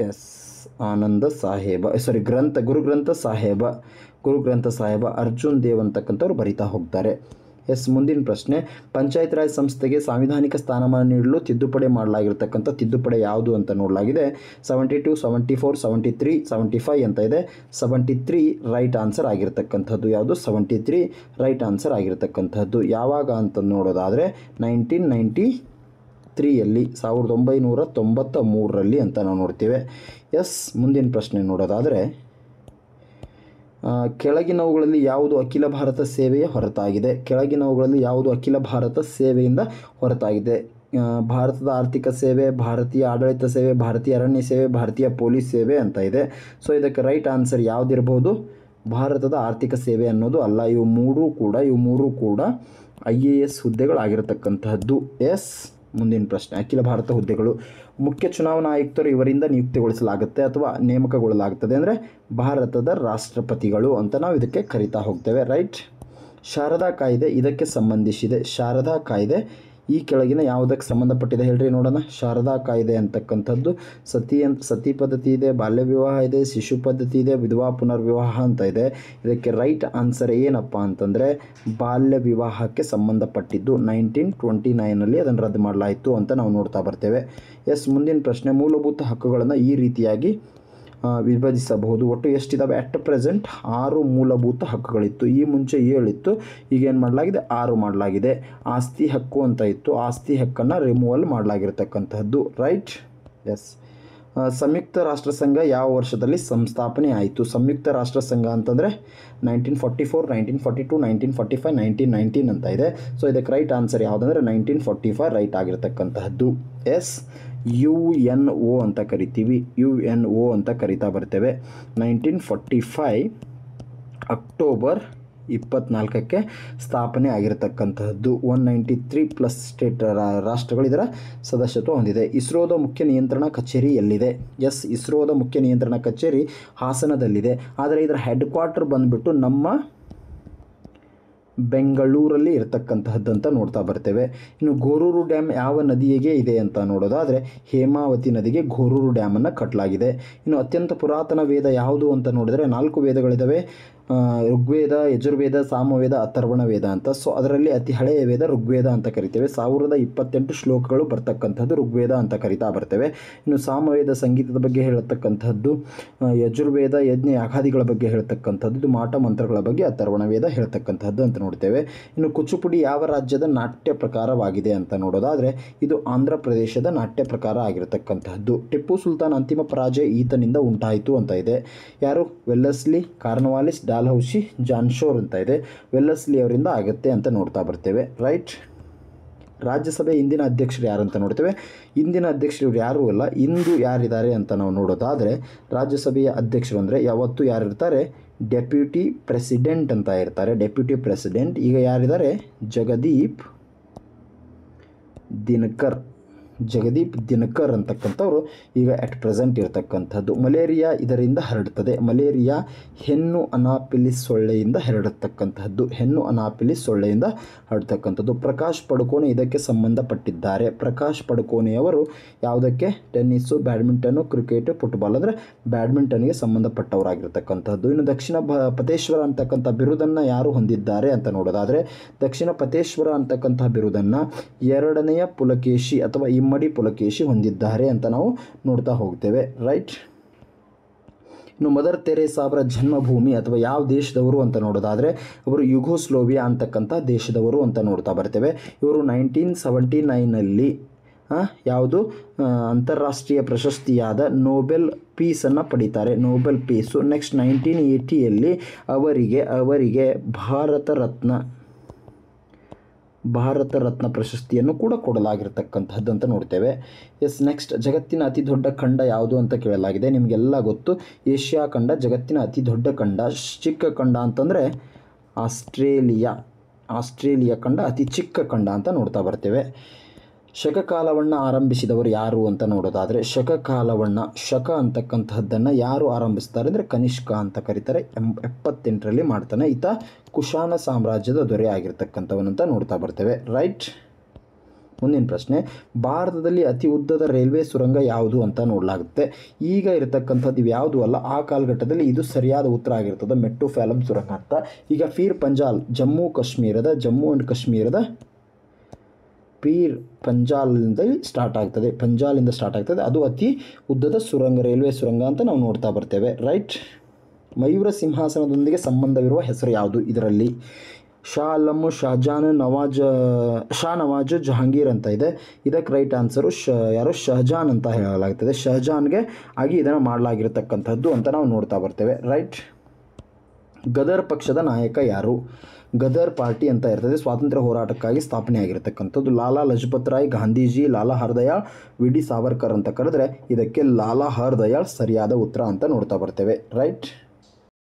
ಎಸ್, ಆನಂದ ಸಾಹೇಬ, ಗುರುಗ್ರಂಥ ಸಾಹೇಬ ಅರ್ಜುನ್ ದೇವ್ ಅಂತಕ್ಕಂಥವ್ರು ಬರಿತಾ ಹೋಗ್ತಾರೆ. ಎಸ್, ಮುಂದಿನ ಪ್ರಶ್ನೆ, ಪಂಚಾಯತ್ ರಾಜ್ ಸಂಸ್ಥೆಗೆ ಸಾಂವಿಧಾನಿಕ ಸ್ಥಾನಮಾನ ನೀಡಲು ತಿದ್ದುಪಡಿ ಮಾಡಲಾಗಿರ್ತಕ್ಕಂಥ ತಿದ್ದುಪಡಿ ಯಾವುದು ಅಂತ ನೋಡಲಾಗಿದೆ. 72, 74, 73, 75 ಅಂತ ಇದೆ. 73 ರೈಟ್ ಆನ್ಸರ್ ಆಗಿರ್ತಕ್ಕಂಥದ್ದು. ಯಾವುದು? 73 ರೈಟ್ ಆನ್ಸರ್ ಆಗಿರ್ತಕ್ಕಂಥದ್ದು. ಯಾವಾಗ ಅಂತ ನೋಡೋದಾದರೆ 1993ಯಲ್ಲಿ 1993ರಲ್ಲಿ ಅಂತ ನಾವು ನೋಡ್ತೇವೆ. ಎಸ್, ಮುಂದಿನ ಪ್ರಶ್ನೆ ನೋಡೋದಾದರೆ ಕೆಳಗಿನವುಗಳಲ್ಲಿ ಯಾವುದು ಅಖಿಲ ಭಾರತ ಸೇವೆಯ ಹೊರತಾಗಿದೆ? ಕೆಳಗಿನವುಗಳಲ್ಲಿ ಯಾವುದು ಅಖಿಲ ಭಾರತ ಸೇವೆಯಿಂದ ಹೊರತಾಗಿದೆ? ಭಾರತದ ಆರ್ಥಿಕ ಸೇವೆ, ಭಾರತೀಯ ಆಡಳಿತ ಸೇವೆ, ಭಾರತೀಯ ಅರಣ್ಯ ಸೇವೆ, ಭಾರತೀಯ ಪೊಲೀಸ್ ಸೇವೆ ಅಂತ ಇದೆ. ಸೊ ಇದಕ್ಕೆ ರೈಟ್ ಆನ್ಸರ್ ಯಾವುದಿರ್ಬೋದು? ಭಾರತದ ಆರ್ಥಿಕ ಸೇವೆ ಅನ್ನೋದು ಅಲ್ಲ. ಇವು ಮೂರೂ ಕೂಡ IAS ಹುದ್ದೆಗಳಾಗಿರತಕ್ಕಂತಹದ್ದು. ಎಸ್, ಮುಂದಿನ ಪ್ರಶ್ನೆ, ಅಖಿಲ ಭಾರತ ಹುದ್ದೆಗಳು. ಮುಖ್ಯ ಚುನಾವಣಾ ಆಯುಕ್ತರು ಇವರಿಂದ ನಿಯುಕ್ತಿಗೊಳಿಸಲಾಗುತ್ತೆ ಅಥವಾ ನೇಮಕಗೊಳ್ಳಲಾಗುತ್ತದೆ ಅಂದರೆ ಭಾರತದ ರಾಷ್ಟ್ರಪತಿಗಳು ಅಂತ ನಾವು ಇದಕ್ಕೆ ಕರಿತಾ ಹೋಗ್ತೇವೆ. ರೈಟ್. ಶಾರದಾ ಕಾಯ್ದೆ ಇದಕ್ಕೆ ಸಂಬಂಧಿಸಿದೆ. ಶಾರದಾ ಕಾಯ್ದೆ ಈ ಕೆಳಗಿನ ಯಾವುದಕ್ಕೆ ಸಂಬಂಧಪಟ್ಟಿದೆ ಹೇಳ್ರಿ ನೋಡೋಣ. ಶಾರದಾ ಕಾಯ್ದೆ ಅಂತಕ್ಕಂಥದ್ದು ಸತಿ ಪದ್ಧತಿ ಇದೆ, ಬಾಲ್ಯ ವಿವಾಹ ಇದೆ, ಶಿಶು ಪದ್ಧತಿ ಇದೆ, ವಿಧವಾ ಪುನರ್ವಿವಾಹ ಅಂತ ಇದೆ. ಇದಕ್ಕೆ ರೈಟ್ ಆನ್ಸರ್ ಏನಪ್ಪ ಅಂತಂದರೆ ಬಾಲ್ಯ ವಿವಾಹಕ್ಕೆ ಸಂಬಂಧಪಟ್ಟಿದ್ದು. 1929ನಲ್ಲಿ ಅದನ್ನು ರದ್ದು ಮಾಡಲಾಯಿತು ಅಂತ ನಾವು ನೋಡ್ತಾ ಬರ್ತೇವೆ. ಎಸ್, ಮುಂದಿನ ಪ್ರಶ್ನೆ, ಮೂಲಭೂತ ಹಕ್ಕುಗಳನ್ನು ಈ ರೀತಿಯಾಗಿ ವಿಭಜಿಸಬಹುದು. ಒಟ್ಟು ಎಷ್ಟಿದ್ದಾವೆ? ಅಟ್ ಪ್ರೆಸೆಂಟ್ 6 ಮೂಲಭೂತ ಹಕ್ಕುಗಳಿತ್ತು. ಈ ಮುಂಚೆ 7 ಇತ್ತು, ಈಗೇನು ಮಾಡಲಾಗಿದೆ? 6 ಮಾಡಲಾಗಿದೆ. ಆಸ್ತಿ ಹಕ್ಕು ಅಂತ ಇತ್ತು, ಆಸ್ತಿ ಹಕ್ಕನ್ನು ರಿಮೂವಲ್ ಮಾಡಲಾಗಿರ್ತಕ್ಕಂಥದ್ದು. ರೈಟ್. ಎಸ್, ಸಂಯುಕ್ತ ರಾಷ್ಟ್ರ ಸಂಘ ಯಾವ ವರ್ಷದಲ್ಲಿ ಸಂಸ್ಥಾಪನೆ ಆಯಿತು? ಸಂಯುಕ್ತ ರಾಷ್ಟ್ರ ಸಂಘ ಅಂತಂದರೆ 1944, 1942, 1945, 1919 ಅಂತ ಇದೆ. ಸೊ ಇದಕ್ಕೆ ರೈಟ್ ಆನ್ಸರ್ ಯಾವುದಂದರೆ 1945 ರೈಟ್ ಆಗಿರ್ತಕ್ಕಂತಹದ್ದು. ಎಸ್, UNO ಅಂತ ಕರಿತೀವಿ, UNO ಅಂತ ಕರಿತಾ ಬರ್ತೇವೆ. 1945 ಅಕ್ಟೋಬರ್ 24ಕ್ಕೆ ಸ್ಥಾಪನೆ ಆಗಿರತಕ್ಕಂತಹದ್ದು. 193+ ಸ್ಟೇಟ್ ರಾಷ್ಟ್ರಗಳು ಇದರ ಸದಸ್ಯತ್ವ ಹೊಂದಿದೆ. ಇಸ್ರೋದ ಮುಖ್ಯ ನಿಯಂತ್ರಣ ಕಚೇರಿ ಎಲ್ಲಿದೆ? ಎಸ್, ಇಸ್ರೋದ ಮುಖ್ಯ ನಿಯಂತ್ರಣ ಕಚೇರಿ ಹಾಸನದಲ್ಲಿದೆ. ಆದರೆ ಇದರ ಹೆಡ್ ಕ್ವಾರ್ಟರ್ ಬಂದುಬಿಟ್ಟು ನಮ್ಮ ಬೆಂಗಳೂರಲ್ಲಿ ಇರತಕ್ಕಂತಹದ್ದು ಅಂತ ನೋಡ್ತಾ ಬರ್ತೇವೆ. ಇನ್ನು ಗೋರೂರು ಡ್ಯಾಮ್ ಯಾವ ನದಿಗೆ ಇದೆ ಅಂತ ನೋಡೋದಾದರೆ ಹೇಮಾವತಿ ನದಿಗೆ ಗೋರೂರು ಡ್ಯಾಮನ್ನು ಕಟ್ಟಲಾಗಿದೆ. ಇನ್ನು ಅತ್ಯಂತ ಪುರಾತನ ವೇದ ಯಾವುದು ಅಂತ ನೋಡಿದರೆ 4 ವೇದಗಳಿದ್ದಾವೆ. ಋಗ್ವೇದ, ಯಜುರ್ವೇದ, ಸಾಮವೇದ, ಅಥರ್ವಣ ವೇದ ಅಂತ. ಸೊ ಅದರಲ್ಲಿ ಅತಿ ಹಳೆಯ ವೇದ ಋಗ್ವೇದ ಅಂತ ಕರಿತೇವೆ. 1028 ಶ್ಲೋಕಗಳು ಬರ್ತಕ್ಕಂಥದ್ದು ಋಗ್ವೇದ ಅಂತ ಕರಿತಾ ಬರ್ತೇವೆ. ಇನ್ನು ಸಾಮವೇದ ಸಂಗೀತದ ಬಗ್ಗೆ ಹೇಳತಕ್ಕಂಥದ್ದು, ಯಜುರ್ವೇದ ಯಜ್ಞ ಯಾಗಾದಿಗಳ ಬಗ್ಗೆ ಹೇಳ್ತಕ್ಕಂಥದ್ದು, ಇದು ಮಾಟ ಮಂತ್ರಗಳ ಬಗ್ಗೆ ಅಥರ್ವಣ ವೇದ ಹೇಳ್ತಕ್ಕಂಥದ್ದು ಅಂತ ನೋಡ್ತೇವೆ. ಇನ್ನು ಕುಚುಪುಡಿ ಯಾವ ರಾಜ್ಯದ ನಾಟ್ಯ ಪ್ರಕಾರವಾಗಿದೆ ಅಂತ ನೋಡೋದಾದರೆ ಇದು ಆಂಧ್ರ ಪ್ರದೇಶದ ನಾಟ್ಯ ಪ್ರಕಾರ ಆಗಿರತಕ್ಕಂಥದ್ದು. ಟಿಪ್ಪು ಸುಲ್ತಾನ್ ಅಂತಿಮ ಪರಾಜಯ ಈತನಿಂದ ಉಂಟಾಯಿತು ಅಂತ ಇದೆ. ಯಾರು? ವೆಲ್ಲೆಸ್ಲಿ, ಕಾರ್ನ್ವಾಲಿಸ್, ಡಾಲ್ಹೌಸಿ, ಜಾನ್ಶೋರ್ ಅಂತ ಇದೆ. ವೆಲ್ಲೆಸ್ಲಿ ಅವರಿಂದ ಆಗುತ್ತೆ ಅಂತ ನೋಡ್ತಾ ಬರ್ತೇವೆ. ರೈಟ್. ರಾಜ್ಯಸಭೆ ಇಂದಿನ ಅಧ್ಯಕ್ಷರು ಯಾರು ಅಂತ ನೋಡ್ತೇವೆ. ಇಂದಿನ ಅಧ್ಯಕ್ಷರು ಯಾರೂ ಅಲ್ಲ, ಇಂದು ಯಾರಿದ್ದಾರೆ ಅಂತ ನಾವು ನೋಡೋದಾದರೆ ರಾಜ್ಯಸಭೆಯ ಅಧ್ಯಕ್ಷರು ಅಂದರೆ ಯಾವತ್ತೂ ಯಾರಿರ್ತಾರೆ? ಡೆಪ್ಯೂಟಿ ಪ್ರೆಸಿಡೆಂಟ್ ಅಂತ ಇರ್ತಾರೆ. ಡೆಪ್ಯೂಟಿ ಪ್ರೆಸಿಡೆಂಟ್ ಈಗ ಯಾರಿದ್ದಾರೆ? ಜಗದೀಪ್ ದಿನಕರ್ ಅಂತಕ್ಕಂಥವ್ರು ಈಗ ಅಟ್ ಪ್ರೆಸೆಂಟ್ ಇರತಕ್ಕಂಥದ್ದು. ಮಲೇರಿಯಾ ಇದರಿಂದ ಹರಡುತ್ತದೆ. ಮಲೇರಿಯಾ ಹೆಣ್ಣು ಅನಾಪಿಲಿಸ್ ಸೊಳ್ಳೆಯಿಂದ ಹರಡತಕ್ಕಂಥದ್ದು. ಹರಡ್ತಕ್ಕಂಥದ್ದು. ಪ್ರಕಾಶ್ ಪಡುಕೋಣೆ ಇದಕ್ಕೆ ಸಂಬಂಧಪಟ್ಟಿದ್ದಾರೆ. ಪ್ರಕಾಶ್ ಪಡುಕೋಣೆಯವರು ಯಾವುದಕ್ಕೆ? ಟೆನ್ನಿಸ್ಸು, ಬ್ಯಾಡ್ಮಿಂಟನ್ನು, ಕ್ರಿಕೆಟ್, ಫುಟ್ಬಾಲ್ ಅಂದರೆ ಬ್ಯಾಡ್ಮಿಂಟನ್ಗೆ ಸಂಬಂಧಪಟ್ಟವರಾಗಿರ್ತಕ್ಕಂಥದ್ದು. ಇನ್ನು ದಕ್ಷಿಣ ಪತೇಶ್ವರ ಅಂತಕ್ಕಂಥ ಬಿರುದನ್ನು ಯಾರು ಹೊಂದಿದ್ದಾರೆ ಅಂತ ನೋಡೋದಾದರೆ ದಕ್ಷಿಣ ಪತೇಶ್ವರ ಅಂತಕ್ಕಂಥ ಬಿರುದನ್ನು 2ನೇ ಪುಲಕೇಶಿ ಅಥವಾ ಇಮ್ಮಡಿ ಪುಲಕೇಶಿ ಹೊಂದಿದ್ದಾರೆ ಅಂತ ನಾವು ನೋಡ್ತಾ ಹೋಗ್ತೇವೆ. ರೈಟ್. ಇನ್ನು ಮದರ್ ತೆರೇಸಾ ಅವರ ಜನ್ಮಭೂಮಿ ಅಥವಾ ಯಾವ ದೇಶದವರು ಅಂತ ನೋಡೋದಾದರೆ ಅವರು ಯುಗೋಸ್ಲೋವಿಯಾ ಅಂತಕ್ಕಂಥ ದೇಶದವರು ಅಂತ ನೋಡ್ತಾ ಬರ್ತೇವೆ. ಇವರು 1979ನಲ್ಲಿ ಯಾವುದು ಅಂತಾರಾಷ್ಟ್ರೀಯ ಪ್ರಶಸ್ತಿಯಾದ ನೋಬೆಲ್ ಪೀಸನ್ನು ಪಡೀತಾರೆ. Nobel piece. ನೆಕ್ಸ್ಟ್ 1980ಯಲ್ಲಿ ಅವರಿಗೆ ಭಾರತ ರತ್ನ ಪ್ರಶಸ್ತಿಯನ್ನು ಕೂಡ ಕೊಡಲಾಗಿರ್ತಕ್ಕಂಥದ್ದು ಅಂತ ನೋಡ್ತೇವೆ. ಎಸ್, ನೆಕ್ಸ್ಟ್ ಜಗತ್ತಿನ ಅತಿ ದೊಡ್ಡ ಖಂಡ ಯಾವುದು ಅಂತ ಕೇಳಲಾಗಿದೆ. ನಿಮಗೆಲ್ಲ ಗೊತ್ತು, ಏಷ್ಯಾ ಖಂಡ ಜಗತ್ತಿನ ಅತಿ ದೊಡ್ಡ ಖಂಡ. ಚಿಕ್ಕ ಖಂಡ ಅಂತಂದರೆ ಆಸ್ಟ್ರೇಲಿಯಾ ಖಂಡ ಅತಿ ಚಿಕ್ಕ ಖಂಡ ಅಂತ ನೋಡ್ತಾ ಬರ್ತೇವೆ. ಶಕಕಾಲವನ್ನು ಆರಂಭಿಸಿದವರು ಯಾರು ಅಂತ ನೋಡೋದಾದರೆ ಶಕ ಅಂತಕ್ಕಂಥದ್ದನ್ನು ಯಾರು ಆರಂಭಿಸ್ತಾರೆ ಅಂದರೆ ಕನಿಷ್ಕ ಅಂತ ಕರೀತಾರೆ. 78ರಲ್ಲಿ ಮಾಡ್ತಾನೆ. ಈತ ಕುಶಾನ ಸಾಮ್ರಾಜ್ಯದ ದೊರೆ ಆಗಿರ್ತಕ್ಕಂಥವನ್ನಂತ ನೋಡ್ತಾ ಬರ್ತೇವೆ. ರೈಟ್. ಮುಂದಿನ ಪ್ರಶ್ನೆ, ಭಾರತದಲ್ಲಿ ಅತಿ ಉದ್ದದ ರೈಲ್ವೆ ಸುರಂಗ ಯಾವುದು ಅಂತ ನೋಡಲಾಗುತ್ತೆ. ಈಗ ಇರತಕ್ಕಂಥದ್ದು ಇವು ಯಾವುದು ಅಲ್ಲ, ಆ ಕಾಲಘಟ್ಟದಲ್ಲಿ ಇದು ಸರಿಯಾದ ಉತ್ತರ ಆಗಿರ್ತದೆ, ಮೆಟ್ಟುಪಾಲಂ ಸುರಂಗ ಅಂತ. ಈಗ ಪೀರ್ ಪಂಜಾಲ್ ಜಮ್ಮು ಆ್ಯಂಡ್ ಕಾಶ್ಮೀರದ ಪೀರ್ ಪಂಜಾಲಿಂದ ಸ್ಟಾರ್ಟ್ ಆಗ್ತದೆ, ಅದು ಅತಿ ಉದ್ದದ ಸುರಂಗ, ರೈಲ್ವೆ ಸುರಂಗ ಅಂತ ನಾವು ನೋಡ್ತಾ ಬರ್ತೇವೆ. ರೈಟ್. ಮಯೂರ ಸಿಂಹಾಸನದೊಂದಿಗೆ ಸಂಬಂಧವಿರುವ ಹೆಸರು ಯಾವುದು ಇದರಲ್ಲಿ? ಶಾ ಆಲಮ್, ಶಾ ನವಾಜ್, ಜಹಾಂಗೀರ್ ಅಂತ ಇದೆ. ಇದಕ್ಕೆ ರೈಟ್ ಆನ್ಸರು ಶಹಜಾನ್ ಅಂತ ಹೇಳಲಾಗ್ತದೆ. ಶಹಜಾನ್ಗೆ ಆಗಿ ಇದನ್ನು ಮಾಡಲಾಗಿರ್ತಕ್ಕಂಥದ್ದು ಅಂತ ನಾವು ನೋಡ್ತಾ ಬರ್ತೇವೆ. ರೈಟ್. ಗದರ್ ಪಕ್ಷದ ನಾಯಕ ಯಾರು? ಗದರ್ ಪಾರ್ಟಿ ಅಂತ ಇರ್ತದೆ, ಸ್ವಾತಂತ್ರ್ಯ ಹೋರಾಟಕ್ಕಾಗಿ ಸ್ಥಾಪನೆ ಆಗಿರತಕ್ಕಂಥದ್ದು. ಲಾಲಾ ಲಜಪತ್ ರಾಯ್, ಗಾಂಧೀಜಿ, ಲಾಲಾ ಹರ್ದಯಾಳ್, ವಿ ಡಿ ಸಾವರ್ಕರ್ ಅಂತ ಕರೆದ್ರೆ ಇದಕ್ಕೆ ಲಾಲಾ ಹರ್ದಯಾಳ್ ಸರಿಯಾದ ಉತ್ತರ ಅಂತ ನೋಡ್ತಾ ಬರ್ತೇವೆ. ರೈಟ್.